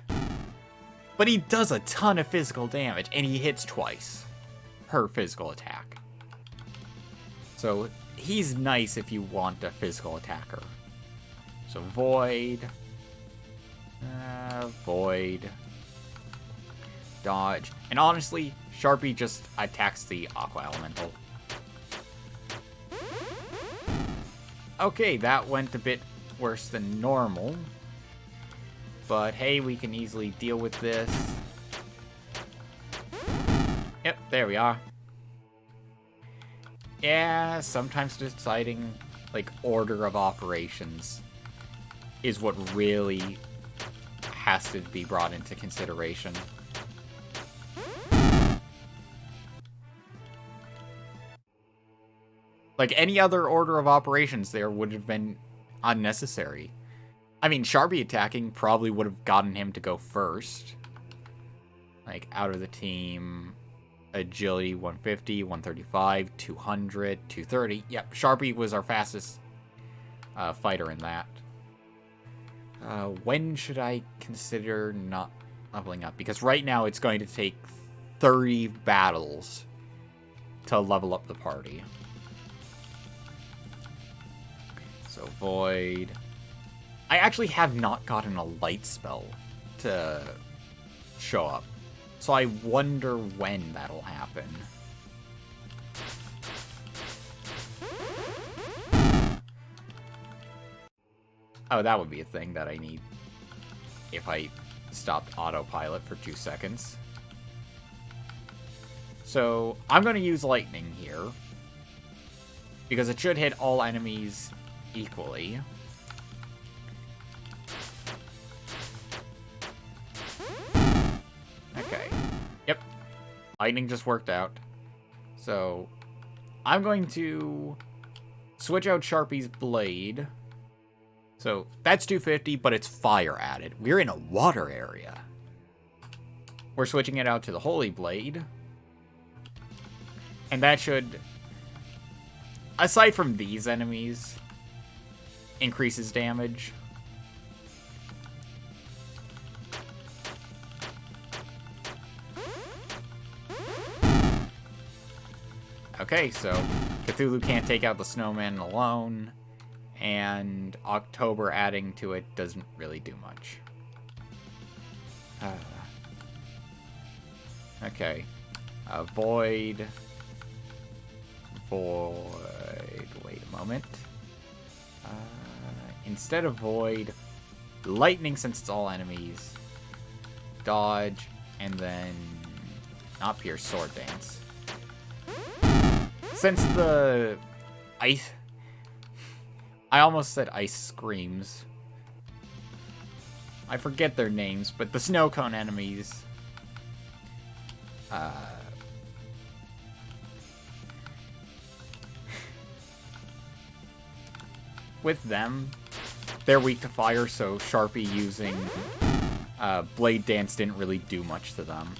But he does a ton of physical damage, and he hits twice per physical attack. So he's nice if you want a physical attacker. So Void, Dodge, and honestly, Sharpie just attacks the Aqua Elemental. Okay, that went a bit worse than normal. But hey, we can easily deal with this. Yep, there we are. Yeah, sometimes deciding, like, order of operations is what really has to be brought into consideration. Like, any other order of operations there would have been unnecessary. I mean, Sharpie attacking probably would have gotten him to go first. Like, out of the team, agility 150, 135, 200, 230. Yep, Sharpie was our fastest fighter in that. When should I consider not leveling up? Because right now it's going to take 30 battles to level up the party. So Void. I actually have not gotten a light spell to show up. So I wonder when that'll happen. Oh, that would be a thing that I need if I stopped autopilot for 2 seconds. So I'm going to use lightning here, because it should hit all enemies equally. Okay. Yep. Lightning just worked out. So I'm going to switch out Sharpie's blade. So that's 250, but it's fire added. We're in a water area. We're switching it out to the Holy Blade. And that should, aside from these enemies, increases damage. Okay, so Cthulhu can't take out the snowman alone, and October adding to it doesn't really do much. Okay. Void. Wait a moment. Instead of Void, Lightning, since it's all enemies. Dodge, and then not Pierce, Sword Dance. Since the ice... I almost said Ice Screams. I forget their names, but the snow cone enemies... with them, they're weak to fire, so Sharpie using Blade Dance didn't really do much to them.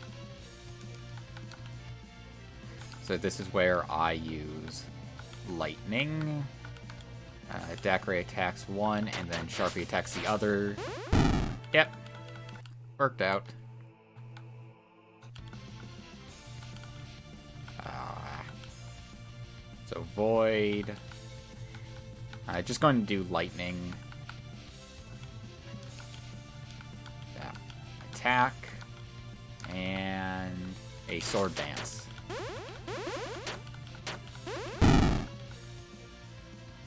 So this is where I use Lightning. Dacre attacks one, and then Sharpie attacks the other. Yep. Worked out. So Void. Just going to do Lightning. Yeah. Attack. And a Sword Dance.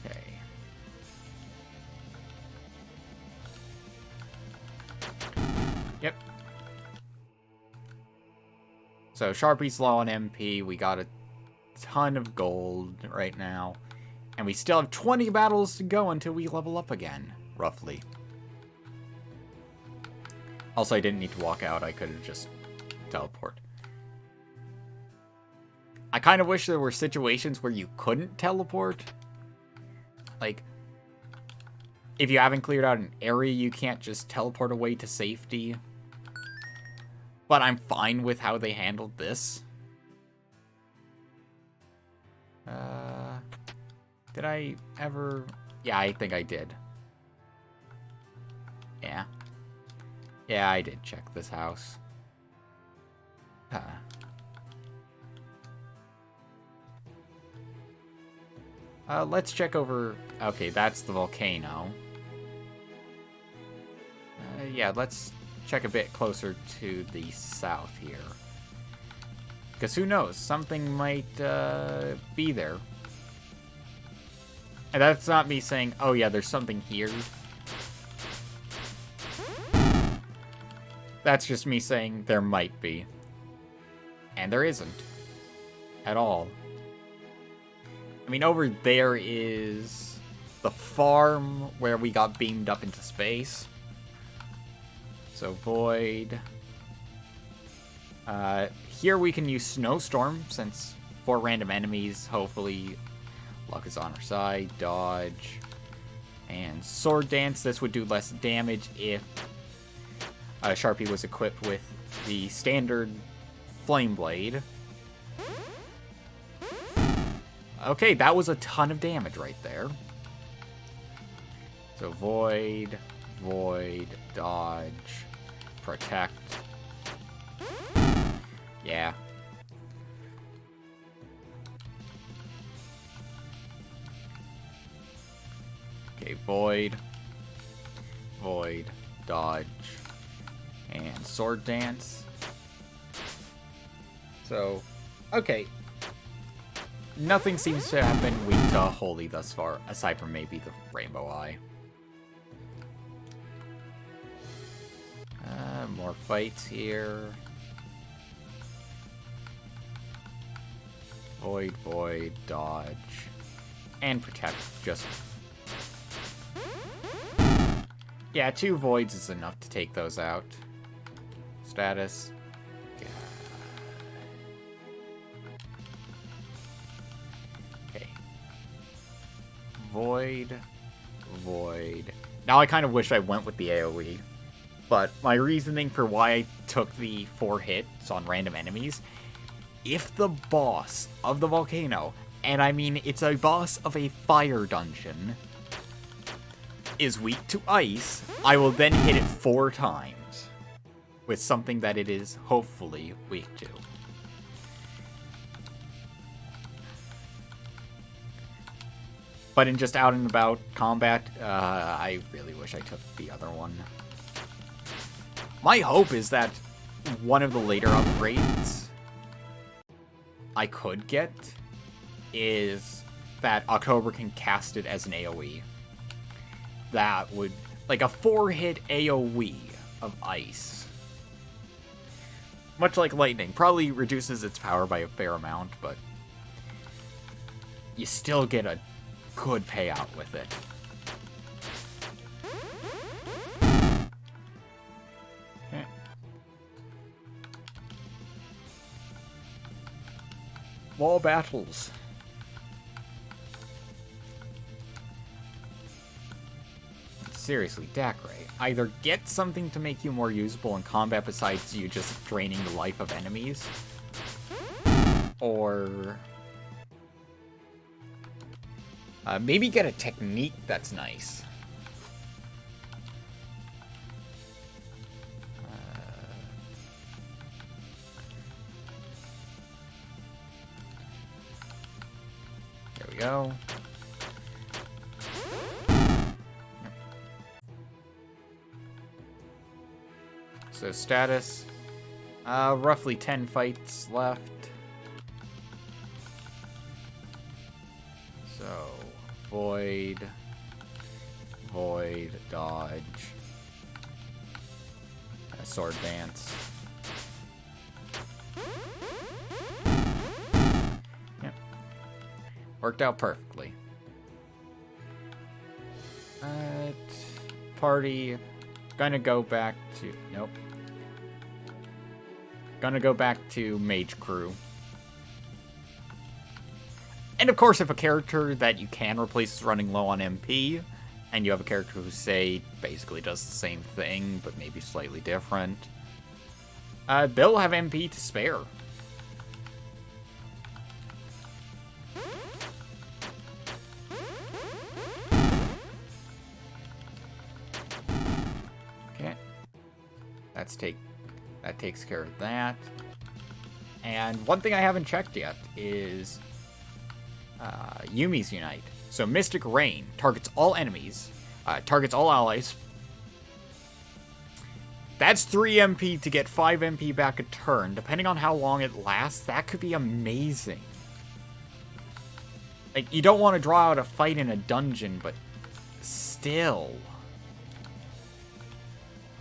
Okay. Yep. So Sharpie's low on MP. We got a ton of gold right now. And we still have 20 battles to go until we level up again, roughly. Also, I didn't need to walk out. I could have just teleport. I kind of wish there were situations where you couldn't teleport. Like, if you haven't cleared out an area, you can't just teleport away to safety. But I'm fine with how they handled this. Did I ever... Yeah, I think I did. Yeah. Yeah, I did check this house. Let's check over... Okay, that's the volcano. Yeah, let's check a bit closer to the south here. Because who knows, something might be there. And that's not me saying, oh yeah, there's something here. That's just me saying there might be. And there isn't. At all. I mean, over there is the farm where we got beamed up into space. So void. Here we can use snowstorm since 4 random enemies. Hopefully luck is on our side. Dodge. And sword dance. This would do less damage if Sharpie was equipped with the standard flame blade. Okay, that was a ton of damage right there. So void, dodge, protect. Yeah. Okay, void, dodge, and sword dance. So, okay. Nothing seems to have been weak to Holy thus far, aside from maybe the Rainbow Eye. More fights here. Void, dodge, and protect. Just... yeah, 2 voids is enough to take those out. Status. Okay. Void. Now I kind of wish I went with the AoE. But my reasoning for why I took the 4 hits on random enemies, if the boss of the volcano, and I mean it's a boss of a fire dungeon, is weak to ice, I will then hit it 4 times with something that it is hopefully weak to. But in just out and about combat, I really wish I took the other one. My hope is that one of the later upgrades I could get is that October can cast it as an AoE. That would, like a 4-hit AoE of ice. Much like lightning, probably reduces its power by a fair amount, but you still get a good payout with it. Okay. Wall battles. Seriously, Dacray, either get something to make you more usable in combat besides you just draining the life of enemies, or maybe get a technique that's nice. There we go. So status, roughly 10 fights left. So, void, dodge, sword dance. Yep. Worked out perfectly. Party, gonna go back to, nope. Gonna go back to Mage Crew. And of course, if a character that you can replace is running low on MP, and you have a character who, say, basically does the same thing, but maybe slightly different, they'll have MP to spare. Okay. That takes care of that. And one thing I haven't checked yet is Yumi's Unite. So Mystic Rain targets all enemies, targets all allies. That's 3 MP to get 5 MP back a turn. Depending on how long it lasts, that could be amazing. Like, you don't want to draw out a fight in a dungeon, but still.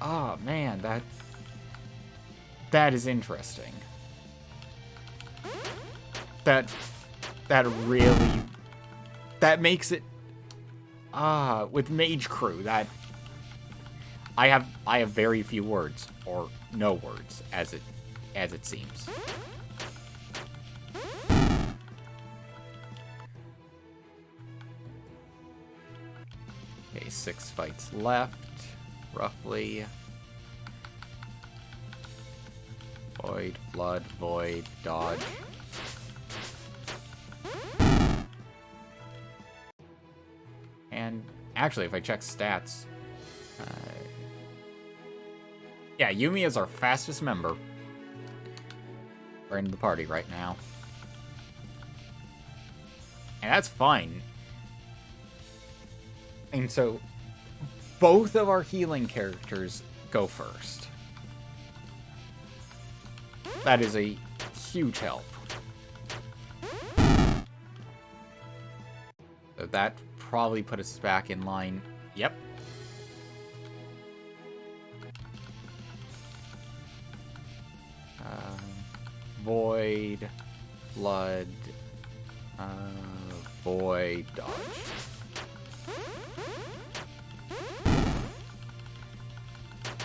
Oh, man, that is interesting. That really... That makes it... with Mage Crew, that... I have very few words, or no words, as it seems. Okay, 6 fights left, roughly. Void, flood, void, dodge. And actually, if I check stats, yeah, Yumi is our fastest member. We're into the party right now. And that's fine. And so, both of our healing characters go first. That is a huge help. So that probably put us back in line. Yep. Void, flood, void, dodge.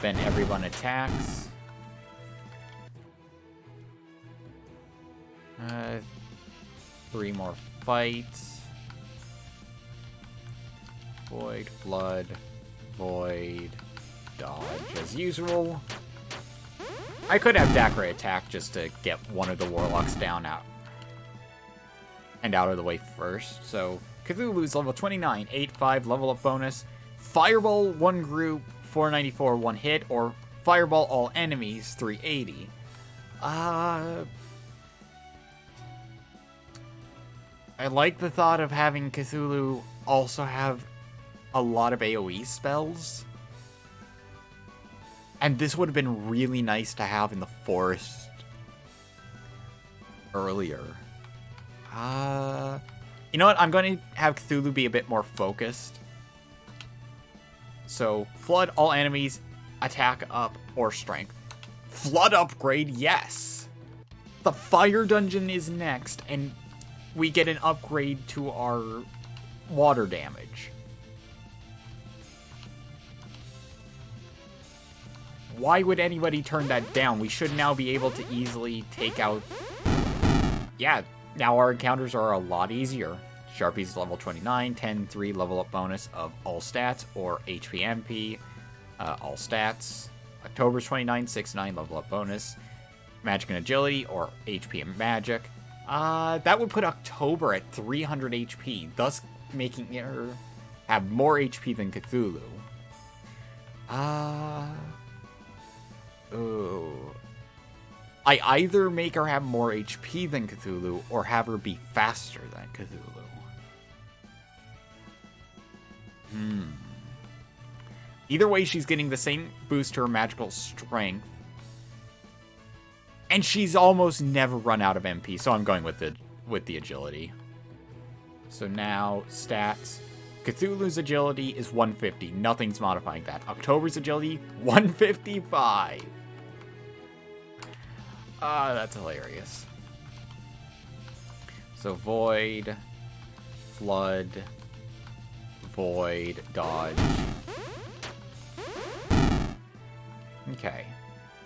Then everyone attacks. 3 more fights. Void, flood, void, dodge as usual. I could have Dacre attack just to get one of the warlocks down out of the way first. So Cthulhu's level 29, 8/5 level up bonus. Fireball 1 group 494 1 hit, or Fireball all enemies 380. I like the thought of having Cthulhu also have a lot of AoE spells. And this would have been really nice to have in the forest earlier. You know what? I'm going to have Cthulhu be a bit more focused. So, flood all enemies, attack up, or strength. Flood upgrade, yes! The fire dungeon is next, and we get an upgrade to our water damage. Why would anybody turn that down? We should now be able to easily take out... Yeah, now our encounters are a lot easier. Sharpie's level 29, 10/3 level up bonus of all stats, or HP MP, all stats. October's 29, 6/9 level up bonus. Magic and agility, or HP and magic. That would put October at 300 HP, thus making her have more HP than Cthulhu. I either make her have more HP than Cthulhu, or have her be faster than Cthulhu. Either way, she's getting the same boost to her magical strength. And she's almost never run out of MP, so I'm going with the agility. So now, stats. Cthulhu's agility is 150. Nothing's modifying that. October's agility, 155. That's hilarious. So void, flood, void, dodge. Okay.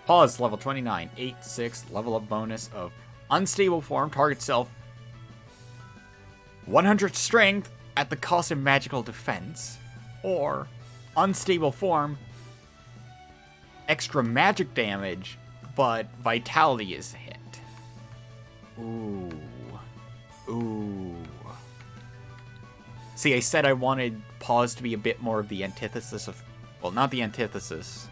Pause, level 29, 8/6 level up bonus of unstable form, target self 100 strength at the cost of magical defense, or unstable form, extra magic damage, but vitality is hit. Ooh. See, I said I wanted pause to be a bit more of the antithesis of, well, not the antithesis.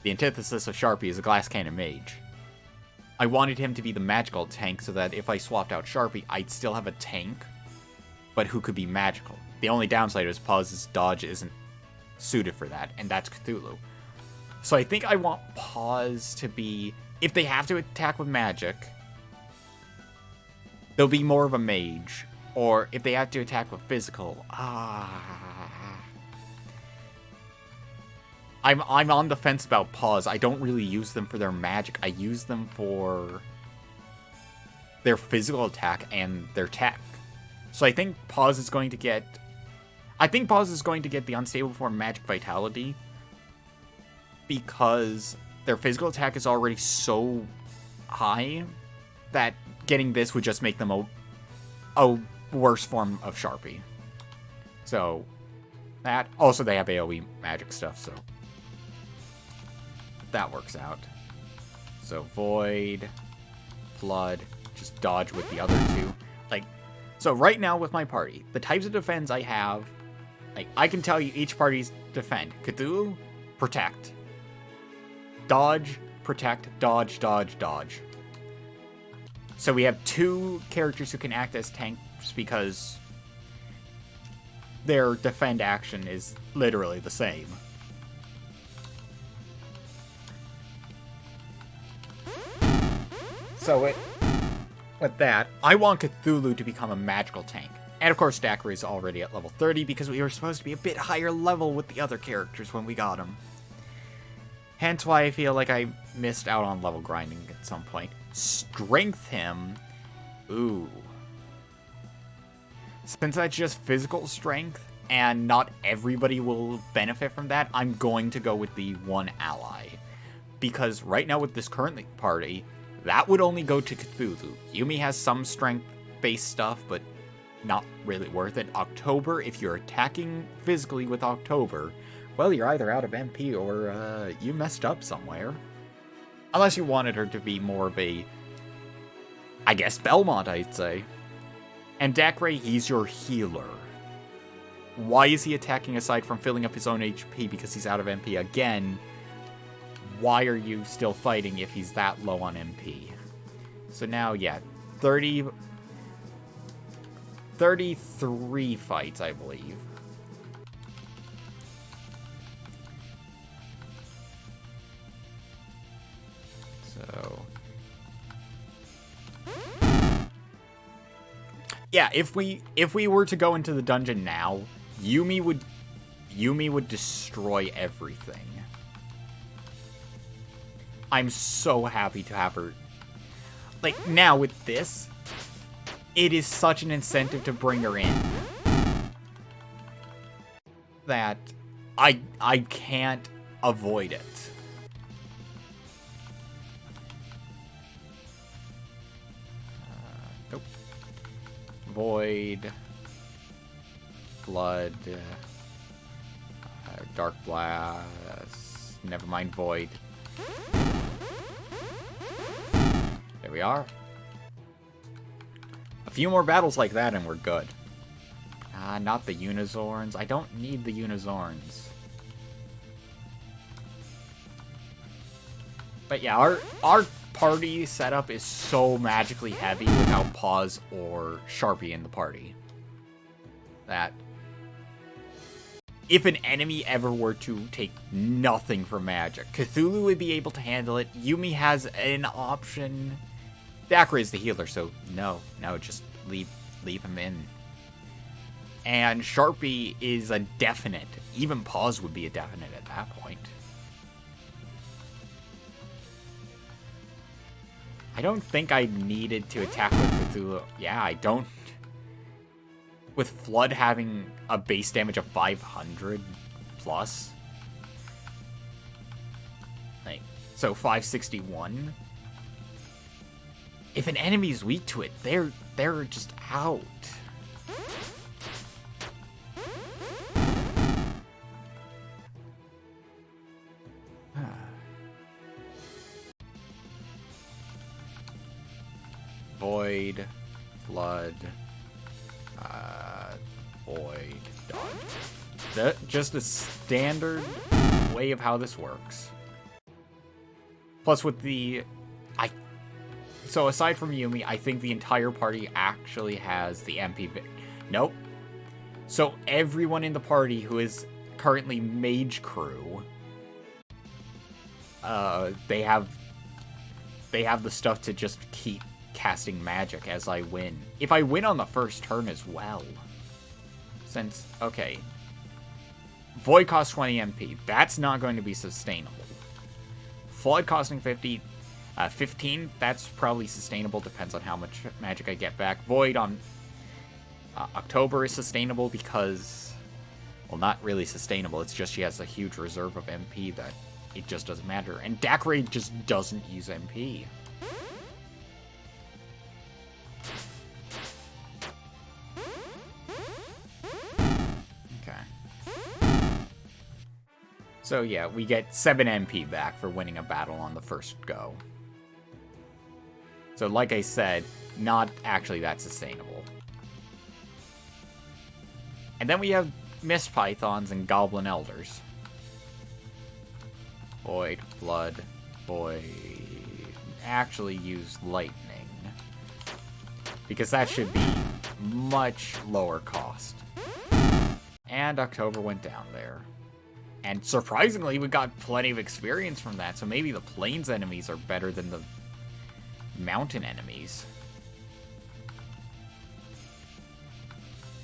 The antithesis of Sharpie is a glass cannon mage. I wanted him to be the magical tank so that if I swapped out Sharpie, I'd still have a tank, but who could be magical. The only downside is Pause's dodge isn't suited for that, and that's Cthulhu. So I think I want Pause to be, if they have to attack with magic, they'll be more of a mage, Or if they have to attack with physical. I'm on the fence about pause. I don't really use them for their magic. I use them for their physical attack and their tech. So I think pause is going to get... I think pause is going to get the unstable form magic vitality because their physical attack is already so high that getting this would just make them a worse form of Sharpie. So that... Also, they have AoE magic stuff, so that works out. So Void, Flood, just dodge with the other two. Like, so right now with my party, the types of defense I have, like, I can tell you each party's defend. Cthulhu, protect. Dodge, protect, dodge, dodge, dodge. So we have two characters who can act as tanks because their defend action is literally the same. So with that, I want Cthulhu to become a magical tank. And of course, Daiquiri is already at level 30 because we were supposed to be a bit higher level with the other characters when we got him. Hence why I feel like I missed out on level grinding at some point. Strength him. Ooh. Since that's just physical strength, and not everybody will benefit from that, I'm going to go with the one ally. Because right now with this current party, that would only go to Cthulhu. Yumi has some strength-based stuff, but not really worth it. October, if you're attacking physically with October, well, you're either out of MP or you messed up somewhere. Unless you wanted her to be more of a, I guess, Belmont, I'd say. And Daiquiri, he's your healer. Why is he attacking aside from filling up his own HP because he's out of MP? Again, why are you still fighting if he's that low on MP? So now, yeah, 33 fights, I believe. So, yeah, if we were to go into the dungeon now, Yumi would destroy everything. I'm so happy to have her. Like, now with this, it is such an incentive to bring her in that I can't avoid it. Nope. Void. Flood. Dark Blast. Never mind Void. There we are. A few more battles like that and we're good. Not the Unizorns. I don't need the Unizorns. But yeah, our party setup is so magically heavy without Pause or Sharpie in the party that if an enemy ever were to take nothing from magic, Cthulhu would be able to handle it. Yumi has an option. Daiquiri is the healer, so no, just leave him in. And Sharpie is a definite. Even Pause would be a definite at that point. I don't think I needed to attack with Cthulhu. Yeah, I don't. With Flood having a base damage of 500 plus. Like, so 561. If an enemy is weak to it, they're just out. Void, Flood, Void, dodge. Just a standard way of how this works. Plus with the... So aside from Yumi, I think the entire party actually has the MP bit. Nope. So everyone in the party who is currently Mage Crew, they have the stuff to just keep casting magic as I win. If I win on the first turn as well. Since, okay. Void costs 20 MP. That's not going to be sustainable. Flood costing 15, that's probably sustainable. Depends on how much magic I get back. Void on October is sustainable because, well, not really sustainable. It's just she has a huge reserve of MP that it just doesn't matter. And Dacre just doesn't use MP. So yeah, we get 7 MP back for winning a battle on the first go. So like I said, not actually that sustainable. And then we have Mist Pythons and Goblin Elders. Void, Blood, Void. Actually use Lightning. Because that should be much lower cost. And October went down there. And surprisingly, we got plenty of experience from that, so maybe the plains enemies are better than the mountain enemies.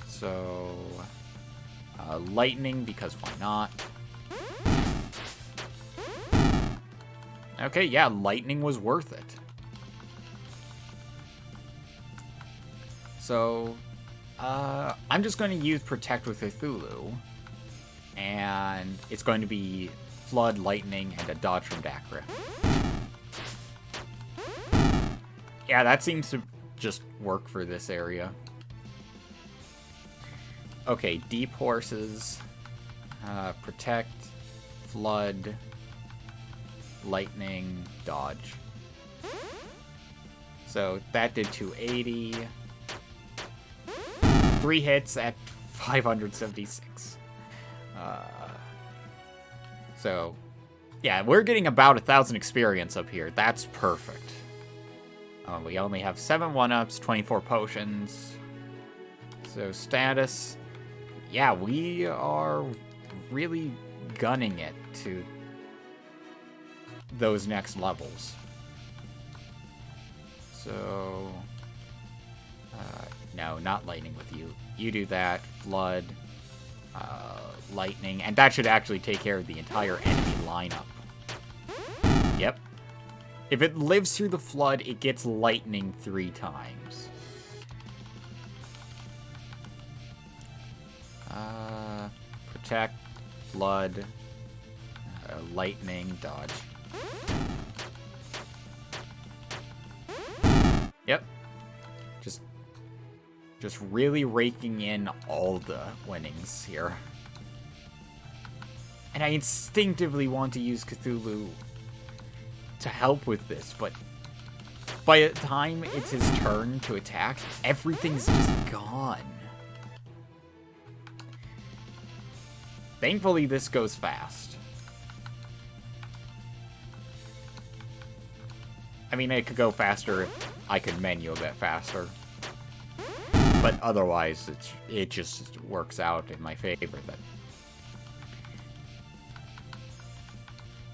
So, lightning, because why not? Okay, yeah, lightning was worth it. So, I'm just going to use Protect with Cthulhu. And it's going to be Flood, Lightning, and a dodge from Dacre. Yeah, that seems to just work for this area. Okay, Deep Horses, Protect, Flood, Lightning, Dodge. So that did 280. 3 hits at 576. So, yeah, we're getting about 1,000 experience up here. That's perfect. We only have 7 1-ups, 24 potions. So, status. Yeah, we are really gunning it to those next levels. So, no, not lightning with you. You do that. Flood. Lightning, and that should actually take care of the entire enemy lineup. Yep. If it lives through the flood, it gets lightning 3 times. Protect, flood, lightning, dodge. Yep. Just really raking in all the winnings here. And I instinctively want to use Cthulhu to help with this, but by the time it's his turn to attack, everything's just gone. Thankfully, this goes fast. I mean, it could go faster if I could menu a bit faster. But otherwise, it just works out in my favor. That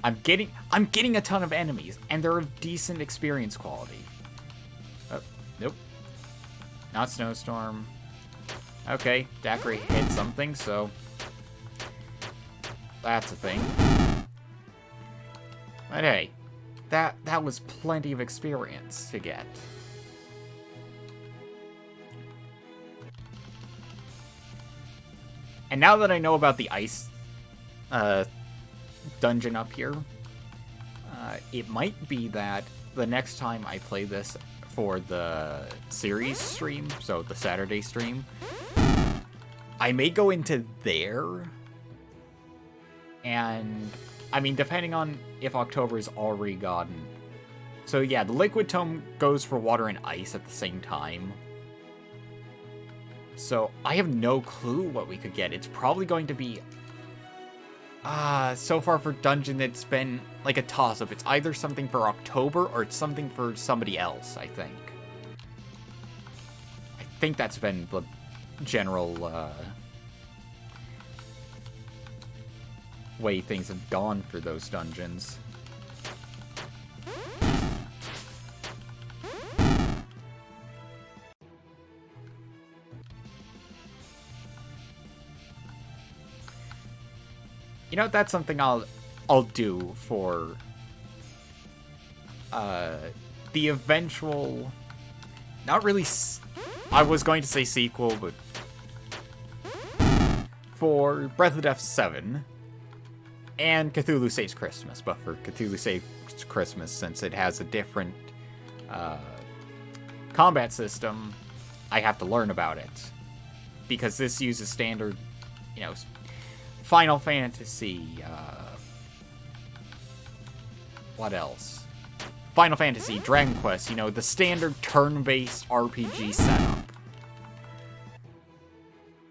I'm getting a ton of enemies, and they're of decent experience quality. Oh, nope. Not Snowstorm. Okay, Dacre hit something, so that's a thing. But hey, that was plenty of experience to get. And now that I know about the ice dungeon up here, it might be that the next time I play this for the series stream, so the Saturday stream, I may go into there. And, I mean, depending on if October is already gotten. So yeah, the Liquid Tome goes for water and ice at the same time. So, I have no clue what we could get. It's probably going to be... so far for Dungeon, it's been like a toss-up. It's either something for October or it's something for somebody else, I think. I think that's been the general, way things have gone for those dungeons. You know, that's something I'll do for the eventual, not really, I was going to say sequel, but for Breath of Death 7 and Cthulhu Saves Christmas, but for Cthulhu Saves Christmas, since it has a different combat system, I have to learn about it. Because this uses standard, you know, Final Fantasy, what else? Final Fantasy, Dragon Quest, you know, the standard turn-based RPG setup.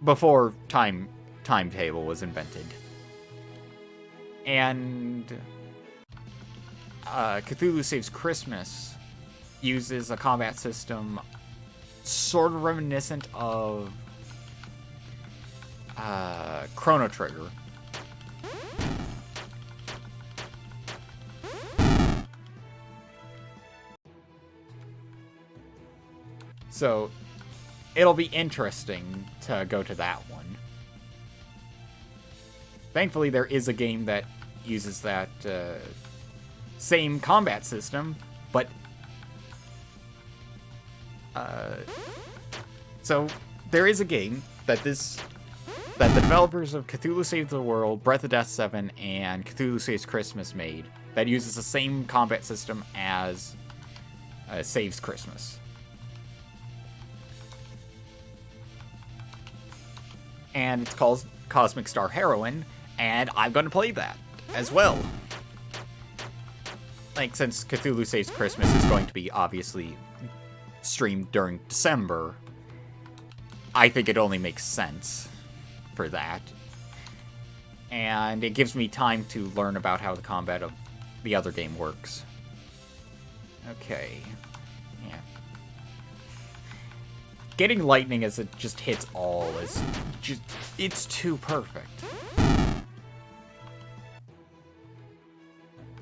Before timetable was invented. And Cthulhu Saves Christmas uses a combat system sort of reminiscent of Chrono Trigger. So, it'll be interesting to go to that one. Thankfully, there is a game that uses that same combat system, but so there is a game that the developers of Cthulhu Saves the World, Breath of Death 7, and Cthulhu Saves Christmas made that uses the same combat system as Saves Christmas. And it's called Cosmic Star Heroine, and I'm going to play that as well. Like, since Cthulhu Saves Christmas is going to be obviously streamed during December, I think it only makes sense for that. And it gives me time to learn about how the combat of the other game works. Okay. Yeah. Getting lightning as it just hits all is just, it's too perfect.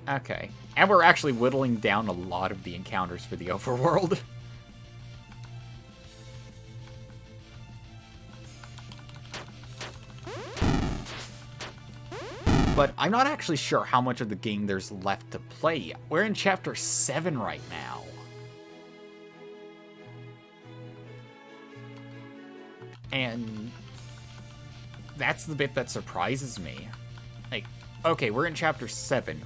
Okay. And we're actually whittling down a lot of the encounters for the overworld. But I'm not actually sure how much of the game there's left to play. We're in Chapter 7 right now. And that's the bit that surprises me. Like, okay, we're in Chapter 7.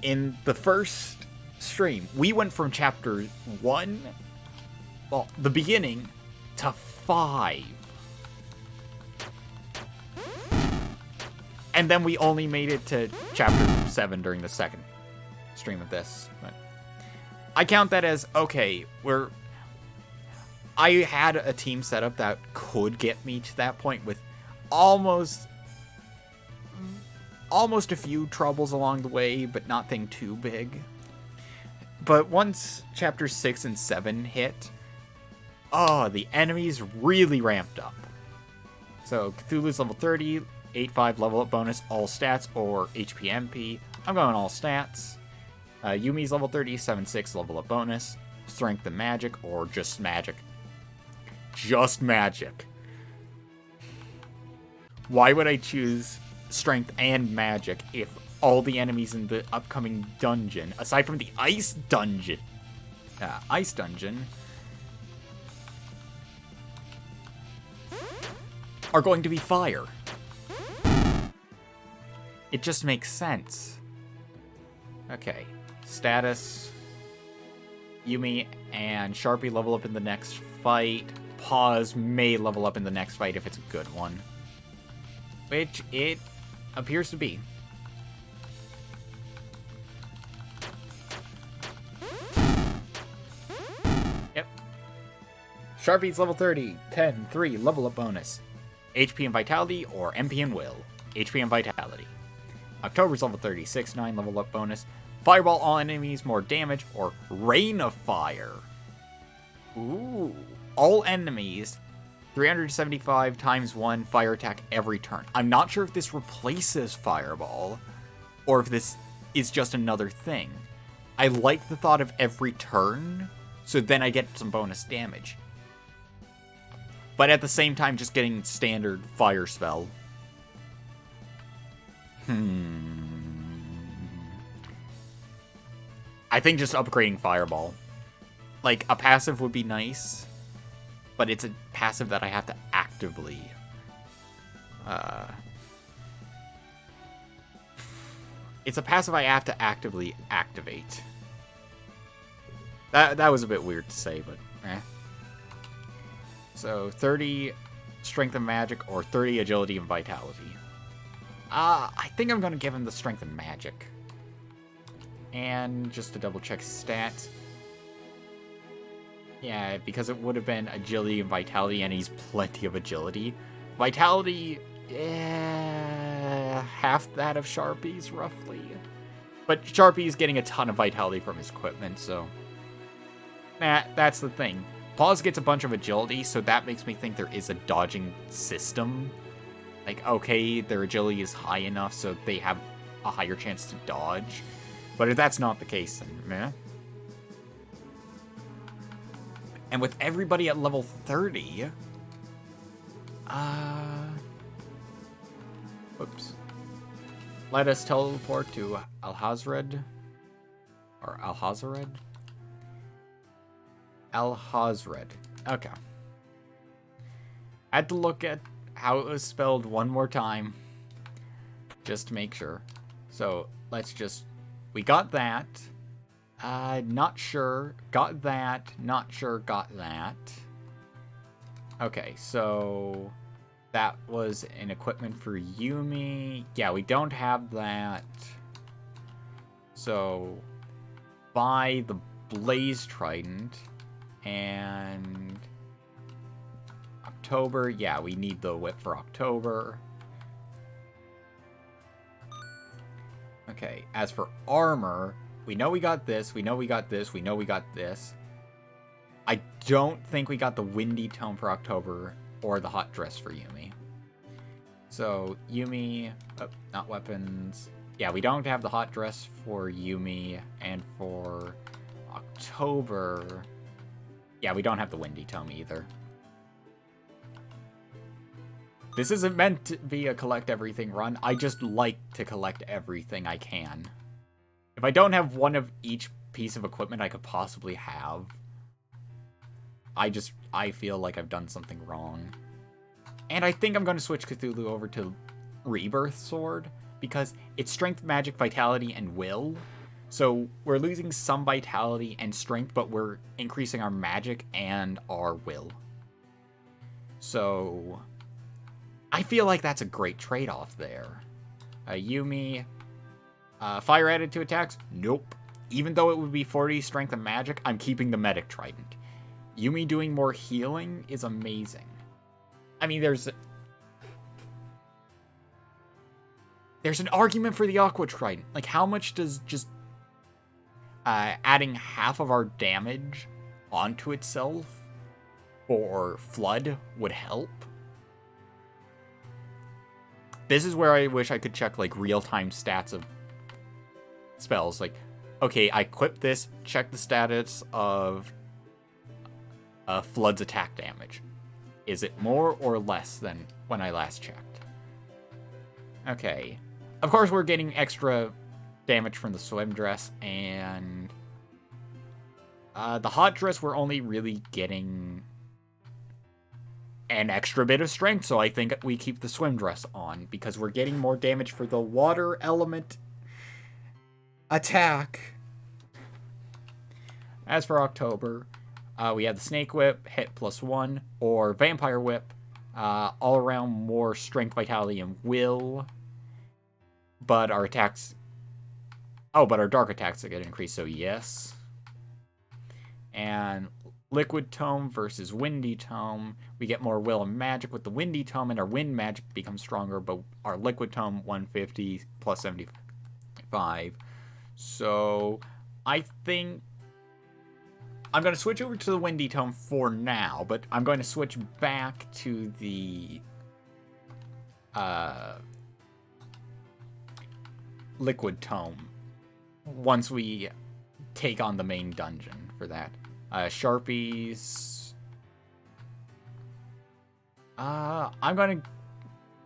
In the first stream, we went from Chapter 1, well, the beginning, to 5. And then we only made it to Chapter 7 during the second stream of this. But I count that as, okay, I had a team set up that could get me to that point with almost a few troubles along the way, but nothing too big. But once Chapter 6 and 7 hit, the enemies really ramped up. So Cthulhu's level 30, 8-5 level up bonus, all stats, or HP MP. I'm going all stats. Yumi's level 30, 7-6 level up bonus, strength and magic, or just magic. Just magic. Why would I choose strength and magic if all the enemies in the upcoming dungeon, aside from the ice dungeon, are going to be fire? It just makes sense. Okay, status. Yumi and Sharpie level up in the next fight. Pause may level up in the next fight if it's a good one. Which it appears to be. Yep. Sharpie's level 30, 10, 3, level up bonus. HP and Vitality, or MP and Will. HP and Vitality. October's level 36, 9, level up bonus. Fireball all enemies, more damage, or Rain of Fire. Ooh. All enemies, 375 times 1 fire attack every turn. I'm not sure if this replaces Fireball, or if this is just another thing. I like the thought of every turn, so then I get some bonus damage. But at the same time, just getting standard fire spell. I think just upgrading Fireball. Like, a passive would be nice, but it's a passive that I have to actively... It's a passive I have to actively activate. That was a bit weird to say, but eh. So, 30 Strength and Magic or 30 Agility and Vitality. I think I'm going to give him the Strength and Magic. And just to double check stats. Yeah, because it would have been Agility and Vitality, and he's plenty of Agility. Vitality, half that of Sharpie's, roughly. But Sharpie's getting a ton of Vitality from his equipment, so... that's the thing. Paws gets a bunch of Agility, so that makes me think there is a dodging system. Like, okay, their Agility is high enough, so they have a higher chance to dodge. But if that's not the case, then meh. And with everybody at level 30... Whoops. Let us teleport to Alhazred. Or Alhazred? Alhazred. Okay. I had to look at how it was spelled one more time. Just to make sure. So, let's just... We got that. Not sure. Got that. Not sure. Got that. Okay, so... That was an equipment for Yumi. Yeah, we don't have that. So... Buy the Blaze Trident. And... October. Yeah, we need the whip for October. Okay, as for armor... We know we got this, we know we got this, we know we got this. I don't think we got the Windy Tome for October or the Hot Dress for Yumi. So, Yumi... Oh, not weapons. Yeah, we don't have the Hot Dress for Yumi, and for October... Yeah, we don't have the Windy Tome either. This isn't meant to be a collect everything run. I just like to collect everything I can. If I don't have one of each piece of equipment I could possibly have, I feel like I've done something wrong. And I think I'm going to switch Cthulhu over to Rebirth Sword, because it's Strength, Magic, Vitality, and Will. So we're losing some Vitality and Strength, but we're increasing our Magic and our Will. So I feel like that's a great trade-off there. Yumi... fire added to attacks? Nope. Even though it would be 40 strength and magic, I'm keeping the medic trident. Yumi doing more healing is amazing. I mean, there's an argument for the aqua trident. Like, how much does just adding half of our damage onto itself for flood would help? This is where I wish I could check, like, real-time stats of spells. Like, okay, I equipped this, check the status of Flood's attack damage. Is it more or less than when I last checked? Okay. Of course, we're getting extra damage from the swim dress, and the hot dress we're only really getting an extra bit of strength, so I think we keep the swim dress on, because we're getting more damage for the water element attack. As for October, we have the Snake Whip, hit +1, or Vampire Whip, all around more strength, vitality, and will. But our attacks... Oh, but our dark attacks get increased, so yes. And Liquid Tome versus Windy Tome. We get more will and magic with the Windy Tome, and our wind magic becomes stronger, but our Liquid Tome, 150 plus 75. So, I think I'm going to switch over to the Windy Tome for now, but I'm going to switch back to the Liquid Tome once we take on the main dungeon for that. Sharpies. I'm going to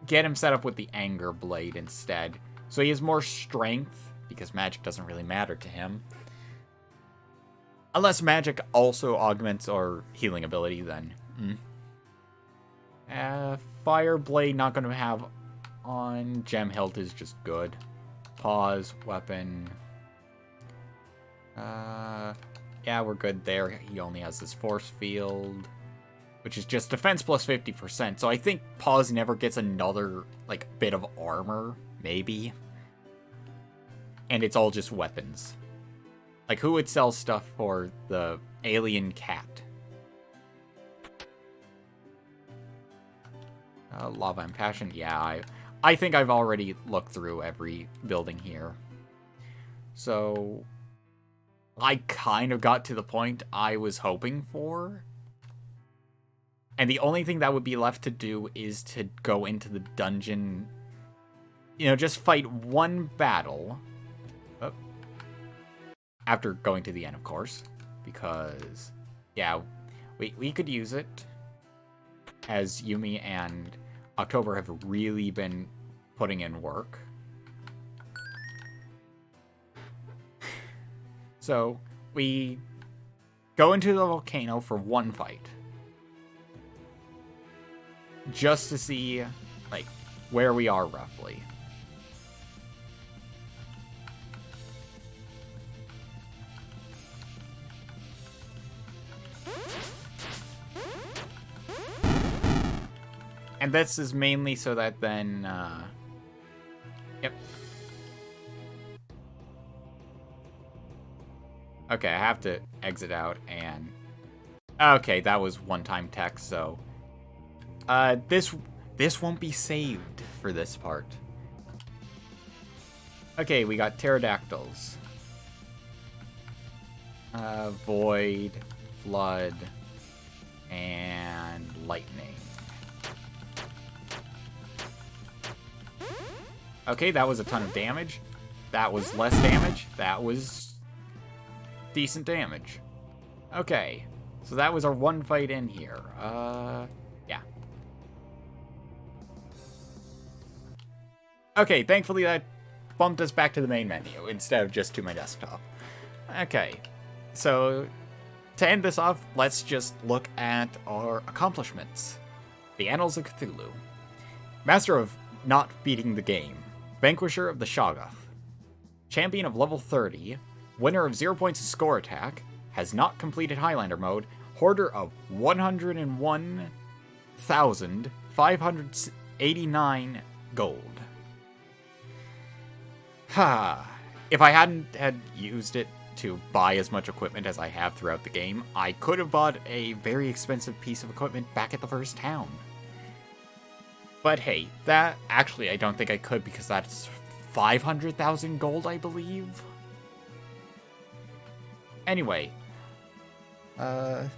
get him set up with the Anger Blade instead. So he has more strength, because magic doesn't really matter to him. Unless magic also augments our healing ability, then. Fire Blade, not going to have on. Gem Hilt is just good. Pause, weapon. Yeah, we're good there. He only has this force field, which is just defense plus 50%. So I think Pause never gets another, like, bit of armor, maybe. And it's all just weapons. Like, who would sell stuff for the alien cat? Lava and Passion, yeah, I think I've already looked through every building here. So I kind of got to the point I was hoping for. And the only thing that would be left to do is to go into the dungeon. You know, just fight one battle. Oh. After going to the end, of course. Because, yeah, we could use it. As Yumi and October have really been putting in work. So, we go into the volcano for one fight. Just to see, like, where we are roughly. And this is mainly so that then, yep. Okay, I have to exit out and... Okay, that was one-time text, so... This won't be saved for this part. Okay, we got pterodactyls. Void, flood, and lightning. Okay, that was a ton of damage. That was less damage. That was decent damage. Okay, so that was our one fight in here. Yeah. Okay, thankfully that bumped us back to the main menu instead of just to my desktop. Okay, so to end this off, let's just look at our accomplishments. The Annals of Cthulhu. Master of not beating the game. Vanquisher of the Shoggoth. Champion of level 30. Winner of 0 points of score attack. Has not completed Highlander mode. Hoarder of 101,589 gold. Ha! If I hadn't had used it to buy as much equipment as I have throughout the game, I could have bought a very expensive piece of equipment back at the first town. But hey, that actually I don't think I could because that's 500,000 gold, I believe. Anyway, time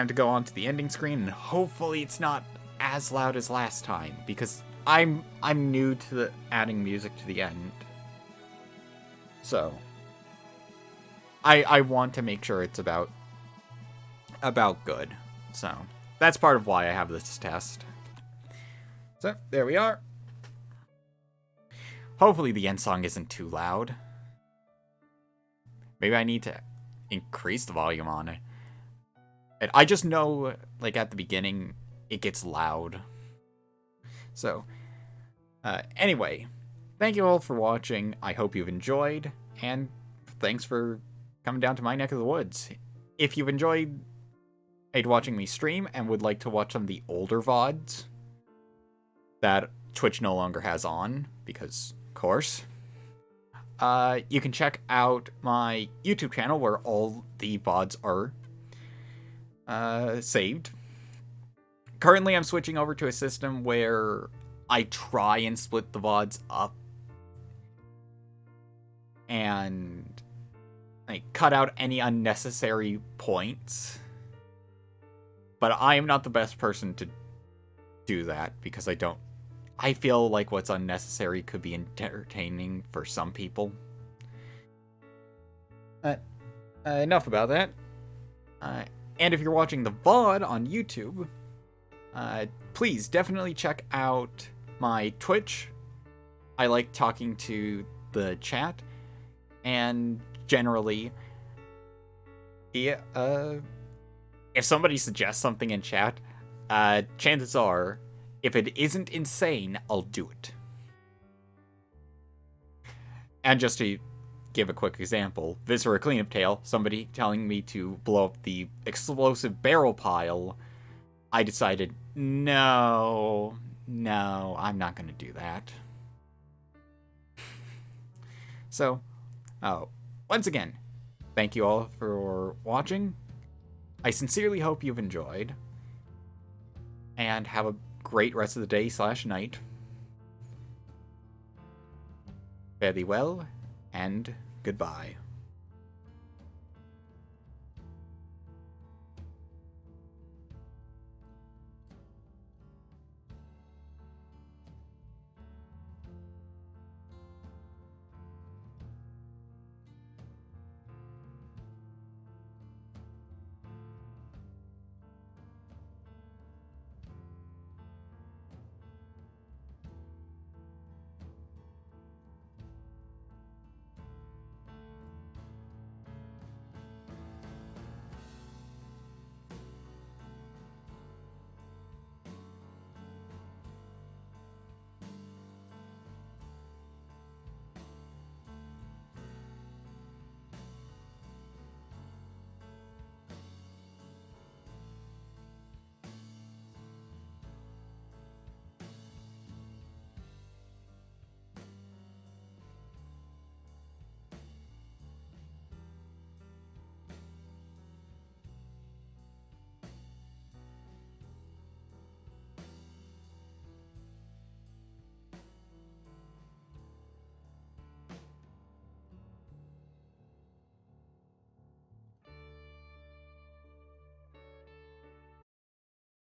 to go on to the ending screen, and hopefully it's not as loud as last time because I'm new to adding music to the end. So I want to make sure it's about good. So that's part of why I have this test. So, there we are. Hopefully the end song isn't too loud. Maybe I need to increase the volume on it. And I just know, like, at the beginning, it gets loud. So, anyway, thank you all for watching. I hope you've enjoyed, and thanks for coming down to my neck of the woods. If you've enjoyed watching me stream and would like to watch some of the older VODs that Twitch no longer has on, because, of course, you can check out my YouTube channel where all the VODs are saved. Currently, I'm switching over to a system where I try and split the VODs up and like cut out any unnecessary points. But I am not the best person to do that because I feel like what's unnecessary could be entertaining for some people. Enough about that. And if you're watching the VOD on YouTube, please definitely check out my Twitch I like talking to the chat, and generally, yeah, if somebody suggests something in chat, chances are, if it isn't insane, I'll do it. And just to give a quick example, Viscera Cleanup Tale, somebody telling me to blow up the explosive barrel pile, I decided, no, I'm not going to do that. So, once again, thank you all for watching. I sincerely hope you've enjoyed. And have a great rest of the day / night. Fare thee well, and goodbye.